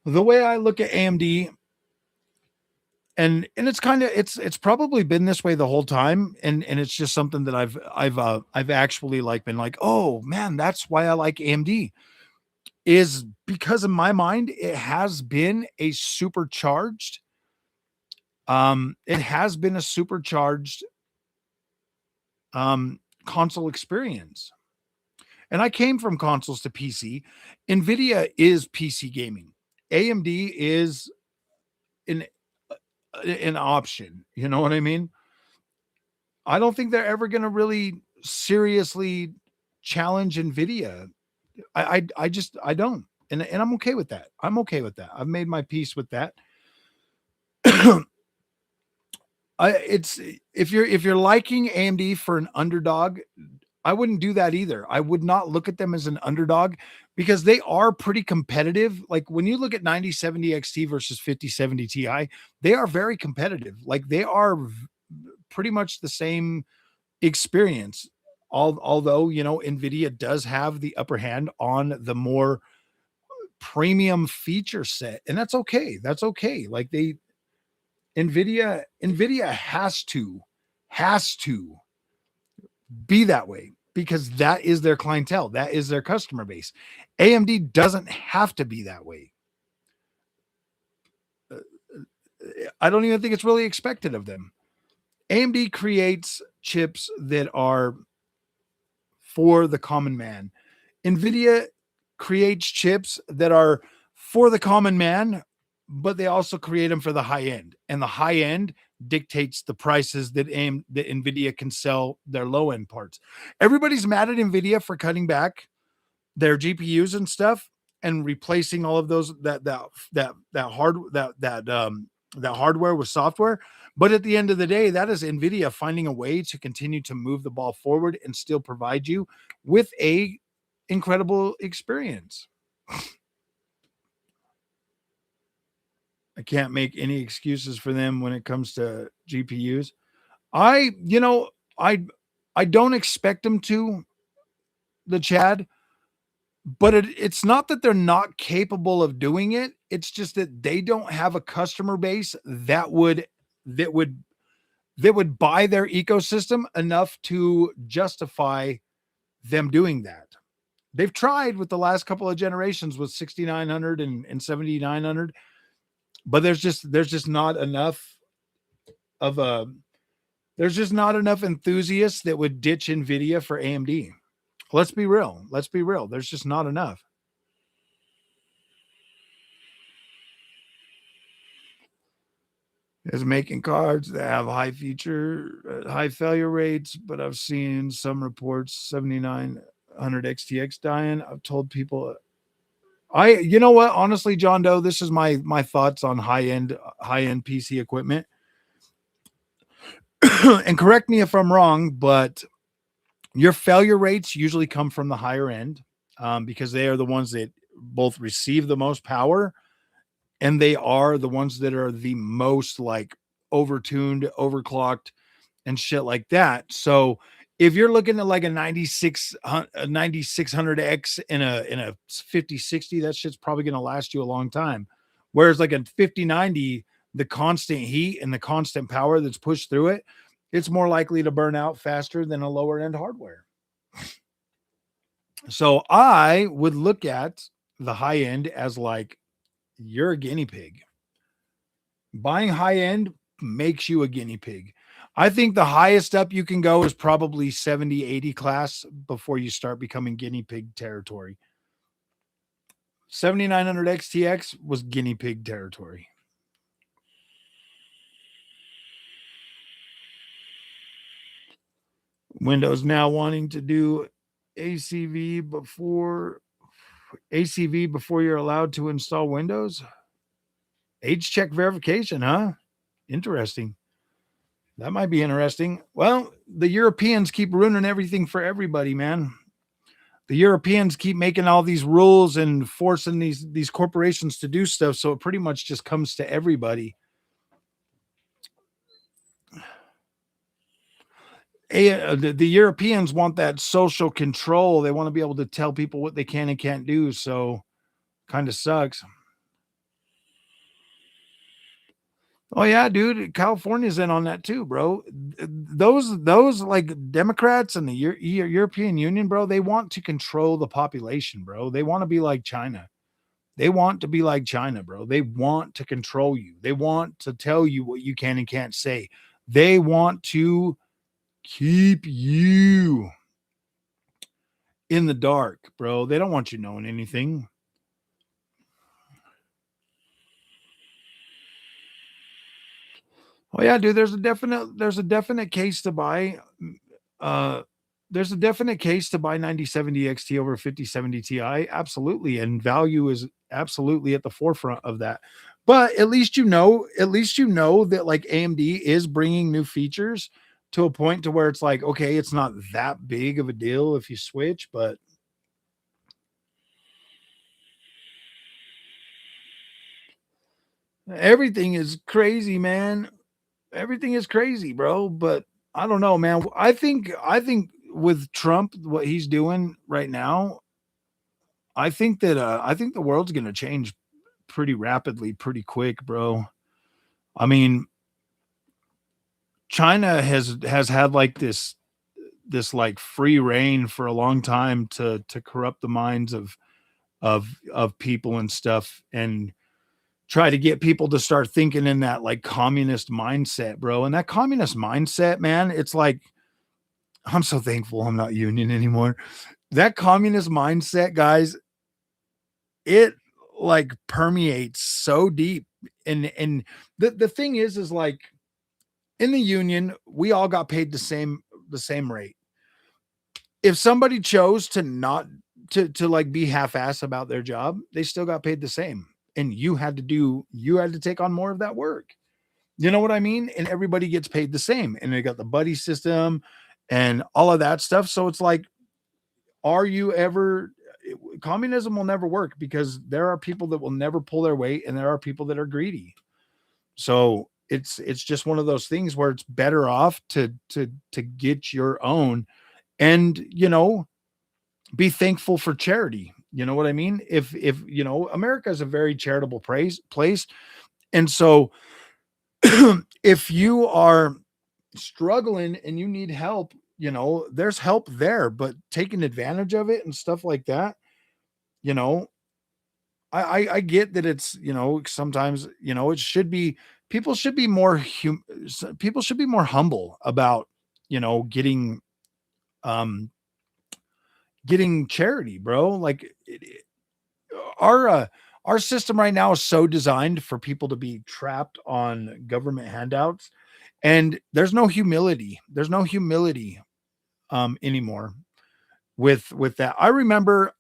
The way I look at AMD, and it's kind of it's probably been this way the whole time, and it's just something that I've actually like been like, oh man, that's why I like AMD, is because in my mind it has been a supercharged It has been a supercharged console experience. And I came from consoles to PC. Nvidia is PC gaming. AMD is an option. You know what I mean? I don't think they're ever going to really seriously challenge Nvidia. I don't. And I'm okay with that. I'm okay with that. I've made my peace with that. It's if you're liking AMD for an underdog, I wouldn't do that either. I would not look at them as an underdog because they are pretty competitive. Like when you look at 9070 XT versus 5070 Ti, they are very competitive. Like they are pretty much the same experience. Although, you know, Nvidia does have the upper hand on the more premium feature set, and that's okay. That's okay. Like Nvidia has to be that way because that is their clientele, that is their customer base. AMD doesn't have to be that way. I don't even think it's really expected of them. AMD creates chips that are for the common man. Nvidia creates chips that are for the common man, but they also create them for the high end. And the high end dictates the prices that Nvidia can sell their low end parts. Everybody's mad at Nvidia for cutting back their GPUs and stuff and replacing all of those that hardware with software. But at the end of the day, that is Nvidia finding a way to continue to move the ball forward and still provide you with a incredible experience. I can't make any excuses for them when it comes to GPUs. I don't expect them to, the Chad, but it's not that they're not capable of doing it. It's just that they don't have a customer base that would buy their ecosystem enough to justify them doing that. They've tried with the last couple of generations with 6900 and 7900, but there's just not enough of a there's just not enough enthusiasts that would ditch Nvidia for AMD. Let's be real. There's just not enough. Is making cards that have high failure rates, but I've seen some reports 7900 XTX dying. I've told people, you know what? Honestly, John Doe, this is my thoughts on high end PC equipment. And correct me if I'm wrong, but your failure rates usually come from the higher end because they are the ones that both receive the most power and they are the ones that are the most like overtuned, overclocked, and shit like that. So if you're looking at like a 9600X in a 5060, that shit's probably going to last you a long time. Whereas like a 5090, the constant heat and the constant power that's pushed through it, it's more likely to burn out faster than a lower end hardware. So I would look at the high end as like, you're a guinea pig. Buying high end makes you a guinea pig. I think the highest up you can go is probably 70, 80 class before you start becoming guinea pig territory. 7900 XTX was guinea pig territory. Windows now wanting to do ACV before you're allowed to install Windows. Age check verification, huh? Interesting. That might be interesting. Well, the Europeans keep ruining everything for everybody, man. The Europeans keep making all these rules and forcing these corporations to do stuff, so it pretty much just comes to everybody. The Europeans want that social control. They want to be able to tell people what they can and can't do, so kind of sucks. Oh yeah, dude, California's in on that too, bro. Those like Democrats and the European Union, bro, they want to control the population, bro. They want to be like China. They want to be like China, bro. They want to control you. They want to tell you what you can and can't say. They want to keep you in the dark, bro. They don't want you knowing anything. Oh yeah, dude, there's a definite case to buy. Uh there's a definite case to buy 9070 XT over 5070 Ti. Absolutely. And value is absolutely at the forefront of that. But at least you know that like AMD is bringing new features to a point to where it's like, okay, it's not that big of a deal if you switch, but everything is crazy, man. Everything is crazy, bro. But I don't know, man. I think with Trump, what he's doing right now, I think the world's gonna change pretty rapidly, pretty quick, bro. I mean, China has had like this like free reign for a long time to corrupt the minds of people and stuff, and try to get people to start thinking in that like communist mindset, bro. And that communist mindset, man, it's like I'm so thankful I'm not union anymore. That communist mindset, guys, it like permeates so deep. And the thing is like in the union, we all got paid the same rate. If somebody chose to not to like be half-ass about their job, they still got paid the same. And you had to take on more of that work. You know what I mean? And everybody gets paid the same. And they got the buddy system and all of that stuff. So it's like, are you ever communism will never work because there are people that will never pull their weight and there are people that are greedy. So it's just one of those things where it's better off to get your own and be thankful for charity. You know what I mean? If America is a very charitable place. And so if you are struggling and you need help, there's help there, but taking advantage of it and stuff like that, you know, I get that it's, sometimes, it should be people should be people should be more humble about, getting um getting charity, bro. Like our our system right now is so designed for people to be trapped on government handouts, and there's no humility anymore with that. I remember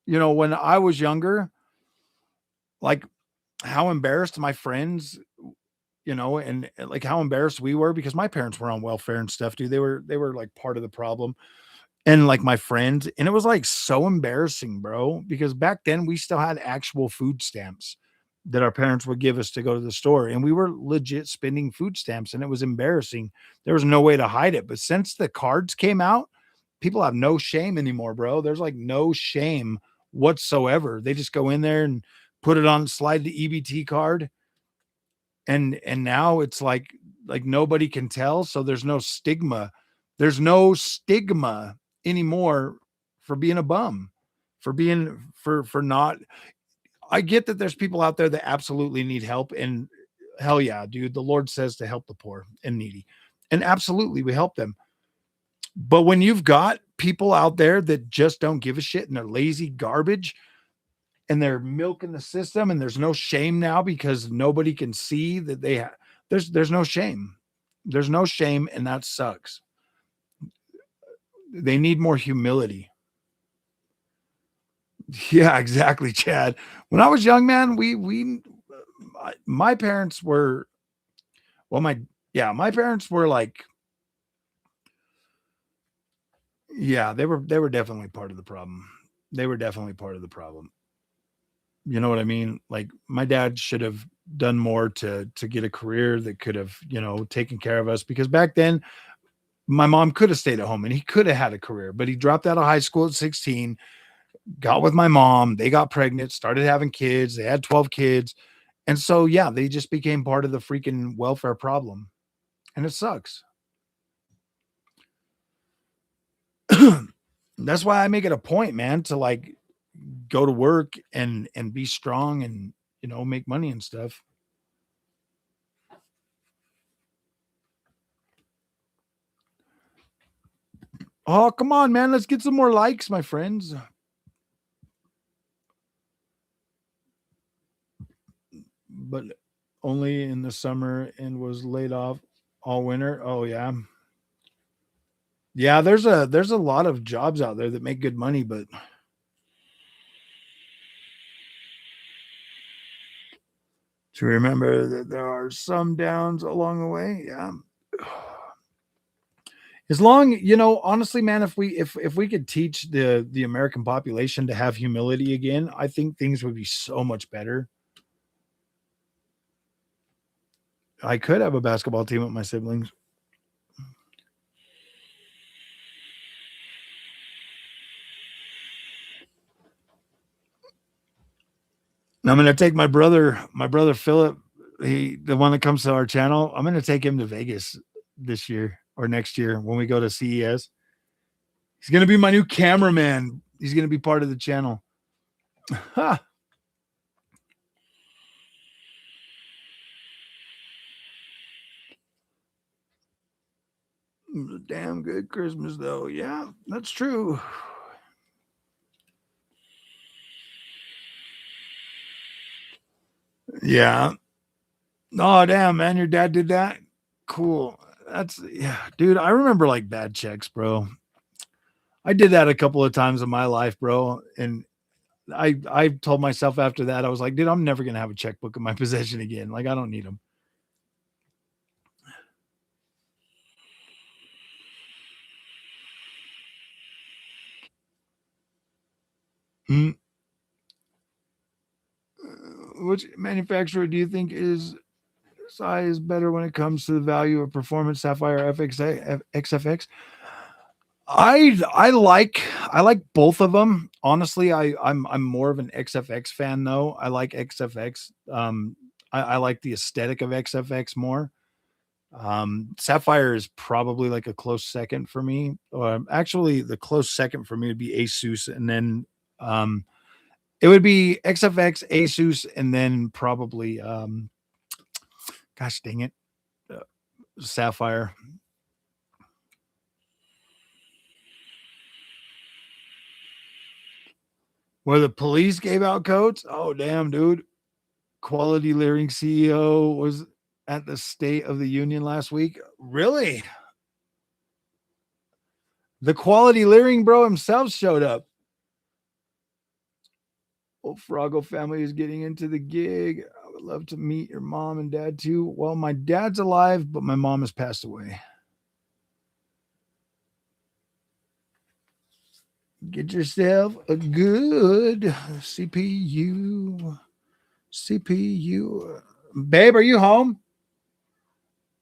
when I was younger, like how embarrassed my friends, and like how embarrassed we were because my parents were on welfare and stuff, dude. They were like part of the problem. And like my friends, and it was like so embarrassing, bro, because back then we still had actual food stamps that our parents would give us to go to the store, and we were legit spending food stamps, and it was embarrassing. There was no way to hide it. But since the cards came out, people have no shame anymore, bro. There's like no shame whatsoever. They just go in there and put it on, slide the EBT card, and now it's like nobody can tell, so there's no stigma anymore for being a bum, for being for not. I get that there's people out there that absolutely need help, and hell yeah, dude, the Lord says to help the poor and needy, and absolutely we help them. But when you've got people out there that just don't give a shit and they're lazy garbage and they're milking the system, and there's no shame now because nobody can see that there's no shame. There's no shame, and that sucks. They need more humility. Yeah, exactly, Chad. When I was young, man, my parents were well, my parents were like, yeah, they were definitely part of the problem. They were definitely part of the problem. You know what I mean? Like my dad should have done more to get a career that could have, taken care of us, because back then my mom could have stayed at home and he could have had a career, but he dropped out of high school at 16, got with my mom, they got pregnant, started having kids, they had 12 kids. And so yeah, they just became part of the freaking welfare problem. And it sucks. That's why I make it a point, man, to like go to work and be strong and, you know, make money and stuff. Oh, come on, man. Let's get some more likes, my friends. But only in the summer and was laid off all winter. Oh, yeah. Yeah, there's a lot of jobs out there that make good money, but to remember that there are some downs along the way. Yeah. As long, you know, honestly, man, if we could teach the American population to have humility again, I think things would be so much better. I could have a basketball team with my siblings. I'm going to take my brother Philip, the one that comes to our channel. I'm going to take him to Vegas this year or next year when we go to CES. He's going to be my new cameraman. He's going to be part of the channel. Ha. It was a damn good Christmas, though. Yeah, that's true. Yeah. Oh, damn, man. Your dad did that? Cool. That's, yeah, dude. I remember like bad checks, bro. I did that a couple of times in my life, bro. And I told myself after that, I was like, dude, I'm never going to have a checkbook in my possession again. Like, I don't need them. Hmm. Which manufacturer do you think is size better when it comes to the value of performance, Sapphire XFX? I like both of them. Honestly, I'm more of an XFX fan though. I like XFX. I like the aesthetic of XFX more. Sapphire is probably like a close second for me. Actually, the close second for me would be Asus, and then it would be XFX, Asus, and then probably gosh dang it, Sapphire. Where the police gave out codes. Oh damn, dude! Quality Leering CEO was at the State of the Union last week. Really? The Quality Leering bro himself showed up. Old Froggle family is getting into the gig. I would love to meet your mom and dad too. Well, my dad's alive, but my mom has passed away. Get yourself a good CPU. CPU. Babe, are you home?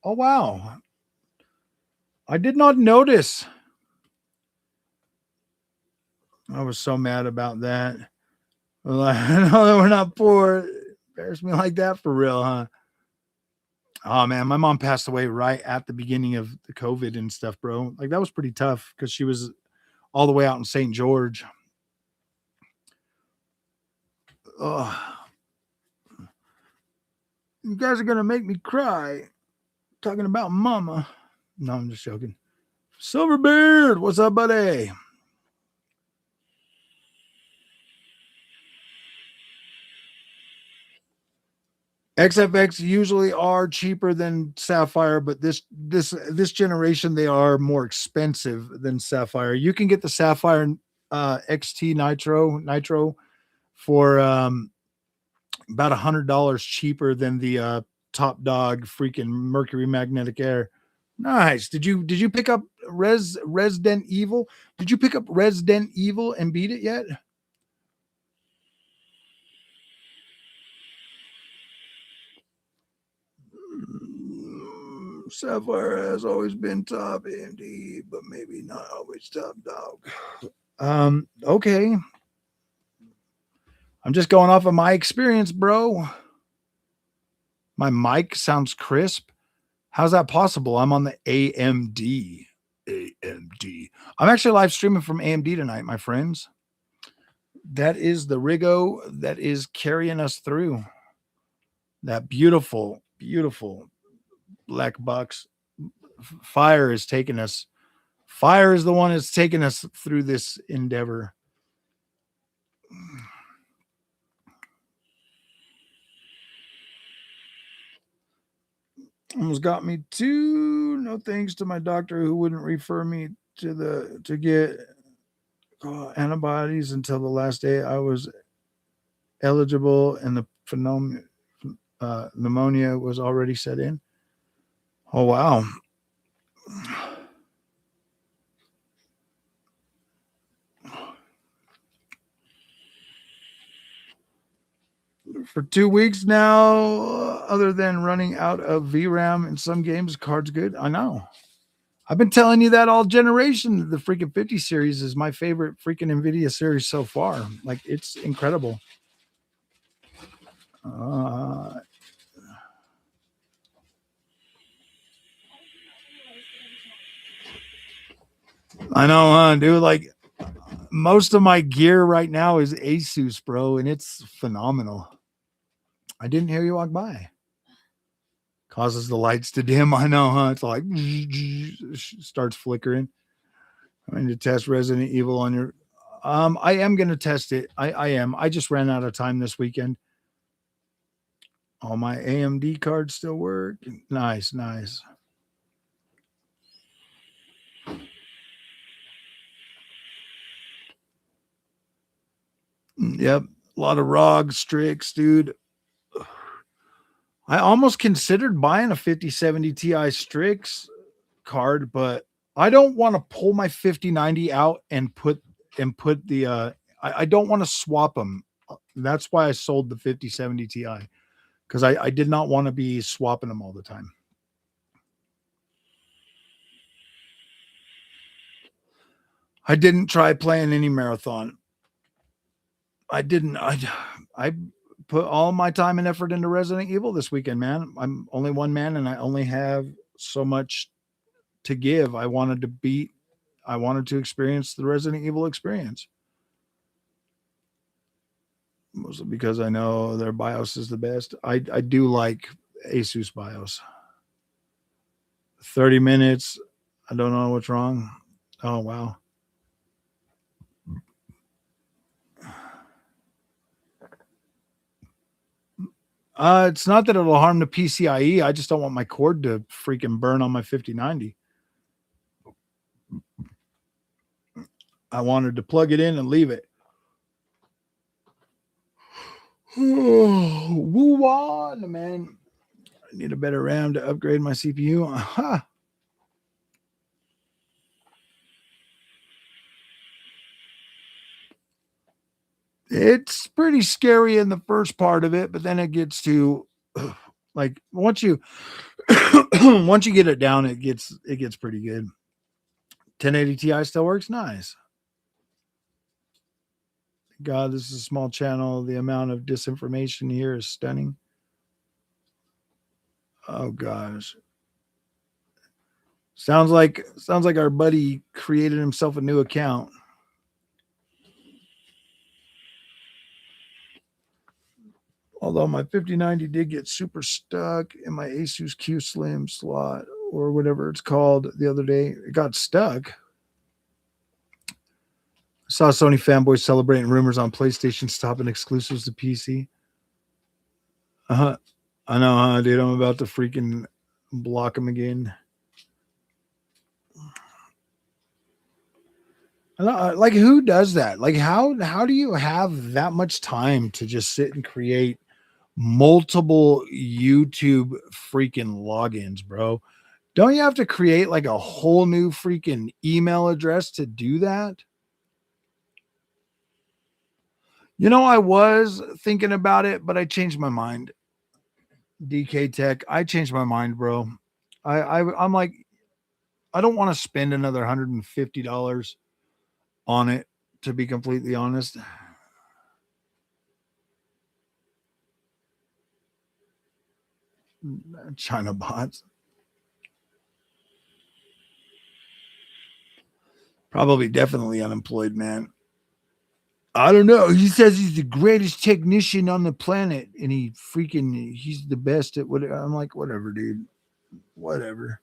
Oh, wow. I did not notice. I was so mad about that. Well, I know that we're not poor. Embarrass me like that for real, huh? Oh man, my mom passed away right at the beginning of the COVID and stuff, bro. Like that was pretty tough because she was all the way out in St. George. Oh, you guys are gonna make me cry talking about mama. No, I'm just joking. Silverbeard, what's up, buddy? XFX usually are cheaper than Sapphire, but this generation they are more expensive than Sapphire. You can get the Sapphire XT Nitro for about $100 cheaper than the top dog freaking Mercury Magnetic Air. Nice. Did you pick up Resident Evil? Did you pick up Resident Evil and beat it yet? Sapphire has always been top AMD, but maybe not always top dog. Okay. I'm just going off of my experience, bro. My mic sounds crisp. How's that possible? I'm on the AMD. AMD. I'm actually live streaming from AMD tonight, my friends. that is the Rigo that is carrying us through. That beautiful, beautiful black box. Fire is taking us. Fire is the one that's taking us through this endeavor. Almost got me too. No thanks to my doctor who wouldn't refer me to get antibodies until the last day I was eligible, and the pneumonia was already set in. Oh wow. For 2 weeks now, other than running out of VRAM in some games, card's good. I know. I've been telling you that all generation. The freaking 50 series is my favorite freaking Nvidia series so far. Like, it's incredible. I know, huh, dude? Like, most of my gear right now is Asus, bro, and it's phenomenal. I didn't hear you walk by. Causes the lights to dim. I know, huh? It's like starts flickering. I need to test Resident Evil on your. I am gonna test it. I am. I just ran out of time this weekend. All my AMD cards still work. Nice, nice. Yep, a lot of ROG Strix, dude. I almost considered buying a 5070 Ti Strix card, but I don't want to pull my 5090 out and put the I don't want to swap them. That's why I sold the 5070 Ti, because I did not want to be swapping them all the time. I didn't try playing any marathon. I didn't. I put all my time and effort into Resident Evil this weekend, man. I'm only one man, and I only have so much to give. I wanted to experience the Resident Evil experience. Mostly because I know their BIOS is the best. I do like Asus BIOS. 30 minutes. I don't know what's wrong. Oh, wow. It's not that it'll harm the PCIe. I just don't want my cord to freaking burn on my 5090. I wanted to plug it in and leave it. Woo on, man. I need a better RAM to upgrade my CPU. Aha. It's pretty scary in the first part of it, but then it gets to like once you once you get it down, it gets pretty good. 1080 Ti still works nice. God, this is a small channel. The amount of disinformation here is stunning. Oh gosh. Sounds like our buddy created himself a new account. Although my 5090 did get super stuck in my Asus Q Slim slot or whatever it's called the other day. It got stuck. I saw Sony fanboys celebrating rumors on PlayStation stopping exclusives to PC. I know, huh, dude? I'm about to freaking block them again. Like, who does that? Like, how do you have that much time to just sit and create multiple YouTube freaking logins, bro? Don't you have to create like a whole new freaking email address to do that? You know, I was thinking about it, but I changed my mind. DK Tech, I changed my mind, bro. I'm like, I don't want to spend another $150 on it, to be completely honest. China bots. Probably definitely unemployed, man. I don't know. He says he's the greatest technician on the planet, and he's the best at what. I'm like, whatever, dude. Whatever.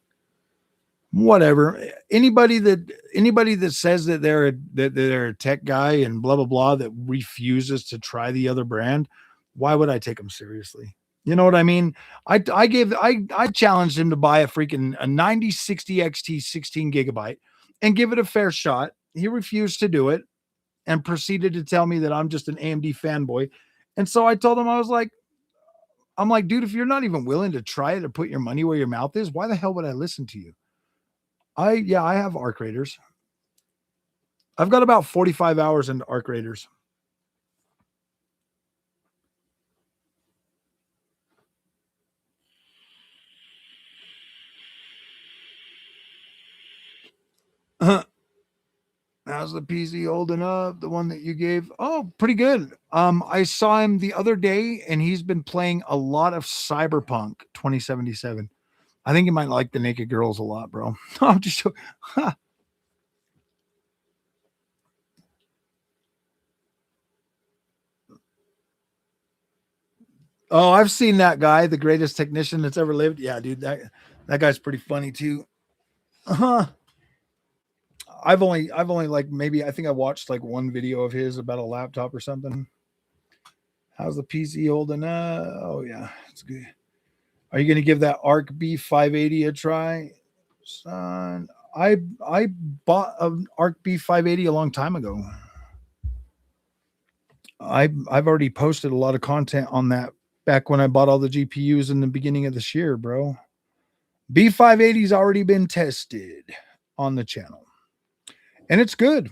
Anybody that says that they're a tech guy and blah blah blah that refuses to try the other brand, why would I take them seriously? You know what I mean? I challenged him to buy a 9060 XT 16 gigabyte and give it a fair shot. He refused to do it and proceeded to tell me that I'm just an AMD fanboy. And so I told him, I'm like, dude, if you're not even willing to try it or put your money where your mouth is, why the hell would I listen to you? I have Arc Raiders. I've got about 45 hours into Arc Raiders. How's the PC holding up? The one that you gave? Oh, pretty good. I saw him the other day and he's been playing a lot of Cyberpunk 2077. I think he might like the naked girls a lot, bro. I'm just Oh, I've seen that guy, the greatest technician that's ever lived. Yeah, dude, that guy's pretty funny too. Uh-huh. I've only like maybe I think I watched like one video of his about a laptop or something. How's the PC holding up? Oh yeah, it's good. Are you gonna give that Arc B580 a try, son? I bought an Arc B580 a long time ago. I've already posted a lot of content on that back when I bought all the GPUs in the beginning of this year, bro. B580's already been tested on the channel. And it's good.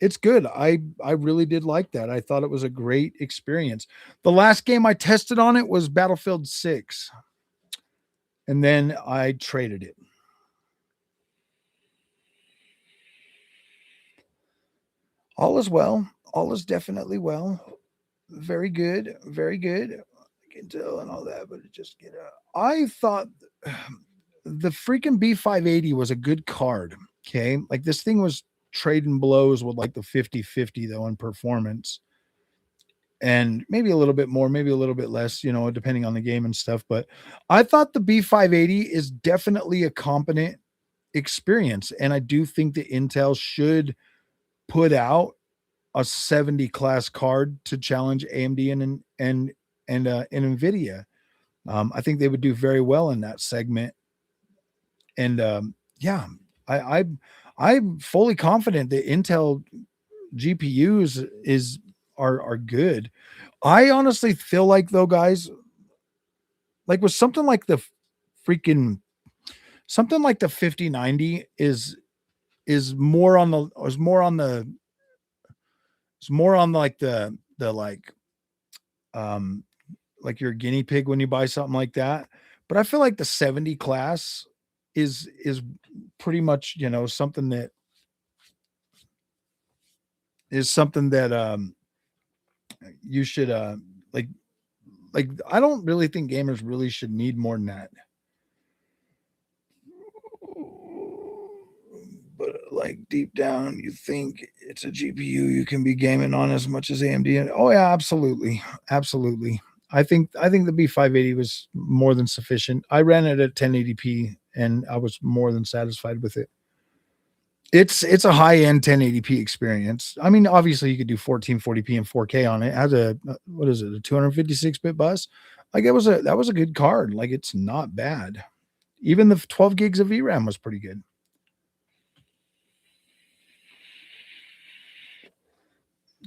It's good. I really did like that. I thought it was a great experience. The last game I tested on it was Battlefield 6. And then I traded it. All is well. All is definitely well. Very good. Very good. I can tell and all that, but it just get out. I thought the freaking B580 was a good card. Okay. Like this thing was trading blows with like the 50-50 though in performance. And maybe a little bit more, maybe a little bit less, depending on the game and stuff. But I thought the B580 is definitely a competent experience. And I do think that Intel should put out a 70 class card to challenge AMD and Nvidia. I think they would do very well in that segment. And yeah, I, I I'm fully confident that Intel GPUs are good. I honestly feel like though, guys, like with freaking something like the 5090 is more on the is more on the it's more on like the um like your guinea pig when you buy something like that. But I feel like the 70 class is pretty much, something that is something that you should like like I don't really think gamers really should need more than that. But like deep down, you think it's a GPU you can be gaming on as much as AMD. And oh yeah, absolutely, absolutely. I think the B580 was more than sufficient. I ran it at 1080p and I was more than satisfied with it. It's a high end 1080p experience. I mean, obviously you could do 1440p and 4K on it. It has a what is it, a 256-bit bus? Like that was a good card. Like it's not bad. Even the 12 gigs of VRAM was pretty good.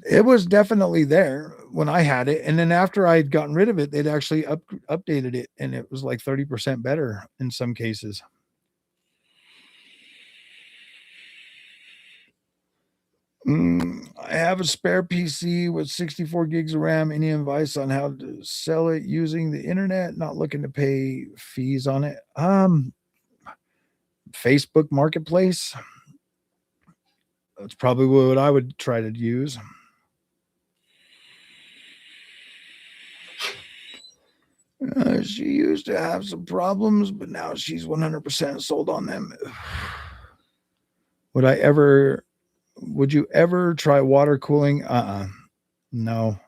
It was definitely there when I had it, and then after I'd gotten rid of it, they'd actually updated it, and it was like 30% better in some cases. I have a spare PC with 64 gigs of RAM. Any advice on how to sell it using the internet? Not looking to pay fees on it. Facebook Marketplace. That's probably what I would try to use. She used to have some problems, but now she's 100% sold on them. Would you ever try water cooling? No.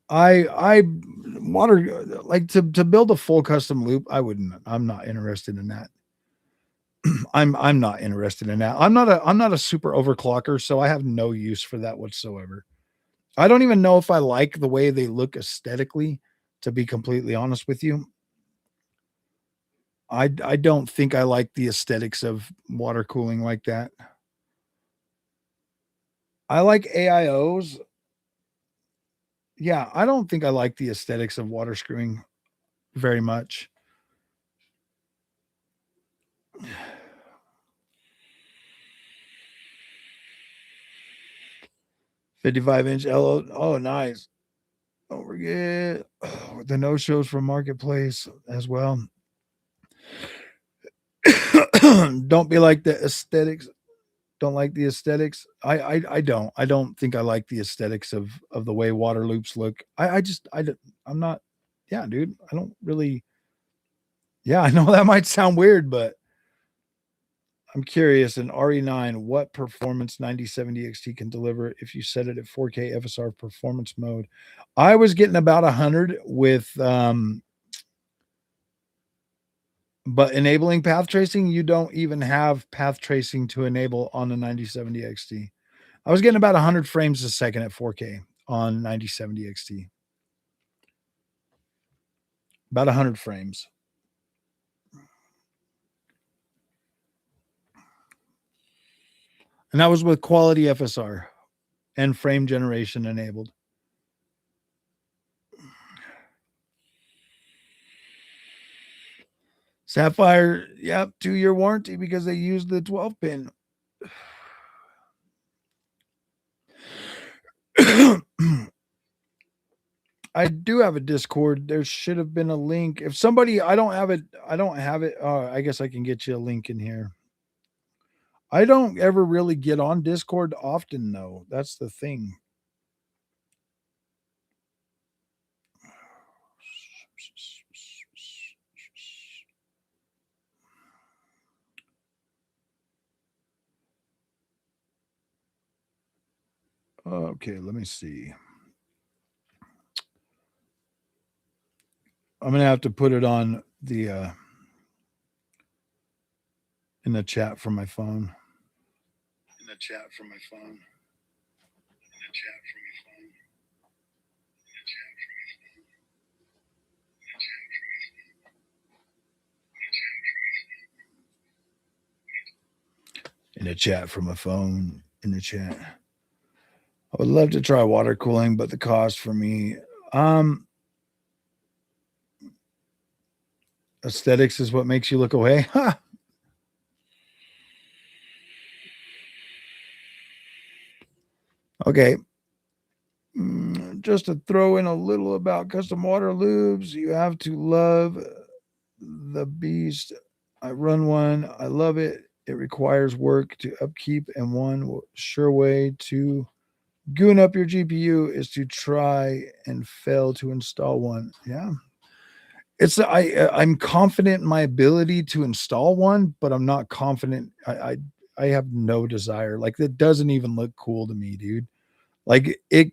I water like to build a full custom loop. I'm not interested in that. I'm not interested in that. I'm not a super overclocker, so I have no use for that whatsoever. I don't even know if I like the way they look aesthetically, to be completely honest with you. I don't think I like the aesthetics of water cooling like that. I like AIOs. Yeah, I don't think I like the aesthetics of water screwing very much. 55-inch LO. Oh, nice. Don't forget the no shows from Marketplace as well. Don't be like the aesthetics. Don't like the aesthetics. I don't. I don't think I like the aesthetics of the way water loops look. I'm not. Yeah, dude. I don't really. Yeah, I know that might sound weird, but I'm curious in RE9 what performance 9070 XT can deliver if you set it at 4K FSR performance mode. I was getting about 100 with but enabling path tracing, you don't even have path tracing to enable on the 9070 XT. I was getting about 100 frames a second at 4K on 9070 XT. About 100 frames. And that was with quality FSR and frame generation enabled. Sapphire, yep, 2-year warranty because they used the 12 pin. I do have a Discord. There should have been a link. If somebody, I don't have it. I guess I can get you a link in here. I don't ever really get on Discord often, though. That's the thing. Okay, let me see. I'm gonna have to put it on the in the chat from my phone. In the chat from my phone. In the chat from my phone. In the chat from my phone. In the chat. I would love to try water cooling, but the cost for me, aesthetics is what makes you look away. Okay. Just to throw in a little about custom water lubes, you have to love the beast. I run one. I love it. It requires work to upkeep, and one sure way to goon up your GPU is to try and fail to install one. Yeah. I'm confident in my ability to install one, but I'm not confident. I have no desire. Like, it doesn't even look cool to me, dude. Like it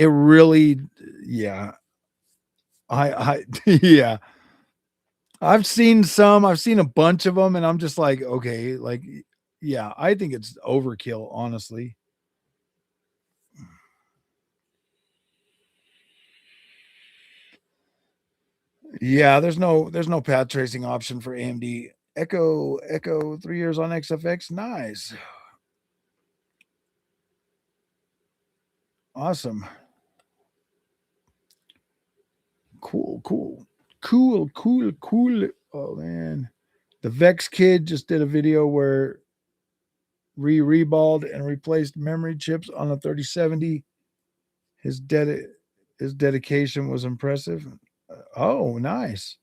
really, yeah. Yeah. I've seen a bunch of them, and I'm just like, okay, like, yeah, I think it's overkill, honestly. Yeah, there's no path tracing option for AMD. Echo 3 years on XFX. Nice. Awesome. Cool. Oh man. The Vex kid just did a video where reballed and replaced memory chips on a 3070. His dedication was impressive. Oh, nice.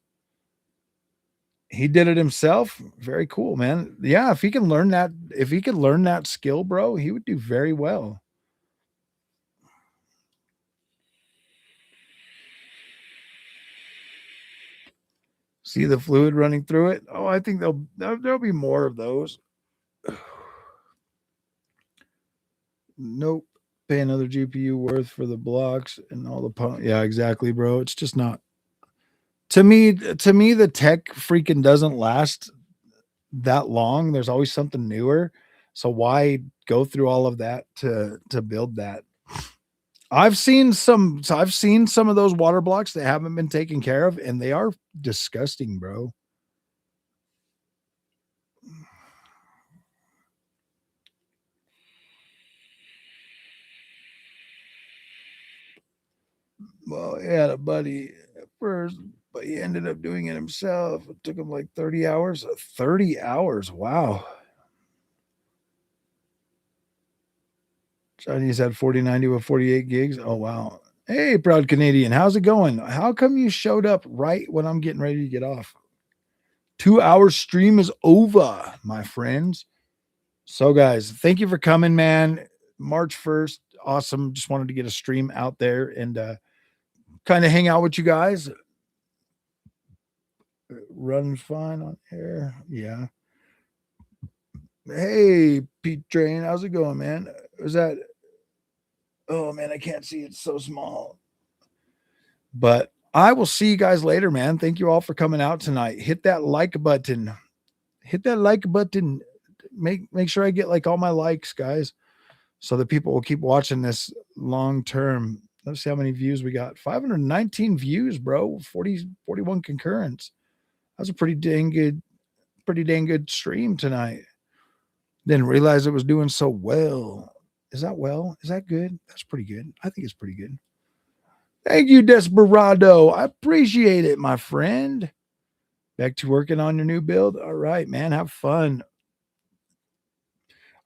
He did it himself. Very cool, man. Yeah, if he can learn that skill, bro, he would do very well. See the fluid running through it? Oh, I think there'll be more of those. Nope. Pay another GPU worth for the blocks and all the yeah, exactly, bro. It's just not to me. To me, the tech freaking doesn't last that long. There's always something newer. So why go through all of that to build that? I've seen some of those water blocks that haven't been taken care of, and they are disgusting, bro. Well, he had a buddy at first, but he ended up doing it himself. It took him like 30 hours. 30 hours. Wow. Chinese had 4090 with 48 gigs. Oh, wow. Hey, proud Canadian. How's it going? How come you showed up right when I'm getting ready to get off? 2 hour stream is over, my friends. So, guys, thank you for coming, man. March 1st. Awesome. Just wanted to get a stream out there and kind of hang out with you guys. Runs fine on air. Yeah. Hey, Pete Train. How's it going, man? Is that? Oh, man, I can't see. It's so small. But I will see you guys later, man. Thank you all for coming out tonight. Hit that like button. Hit that like button. Make sure I get like all my likes, guys, so that people will keep watching this long term. Let's see how many views we got. 519 views, bro. 41 concurrents. That's a pretty dang good stream tonight. Didn't realize it was doing so well. Is that well? Is that good? That's pretty good. I think it's pretty good. Thank you, Desperado. I appreciate it, my friend. Back to working on your new build. All right, man. Have fun.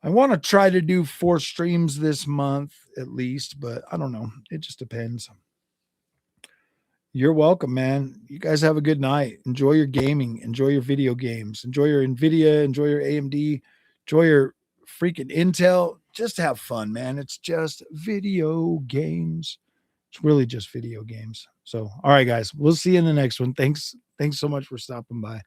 I want to try to do 4 streams this month at least, but I don't know. It just depends. You're welcome, man. You guys have a good night. Enjoy your gaming. Enjoy your video games. Enjoy your Nvidia. Enjoy your AMD. Enjoy your freaking Intel. Just have fun, man. It's just video games. It's really just video games. So, all right, guys. We'll see you in the next one. Thanks so much for stopping by.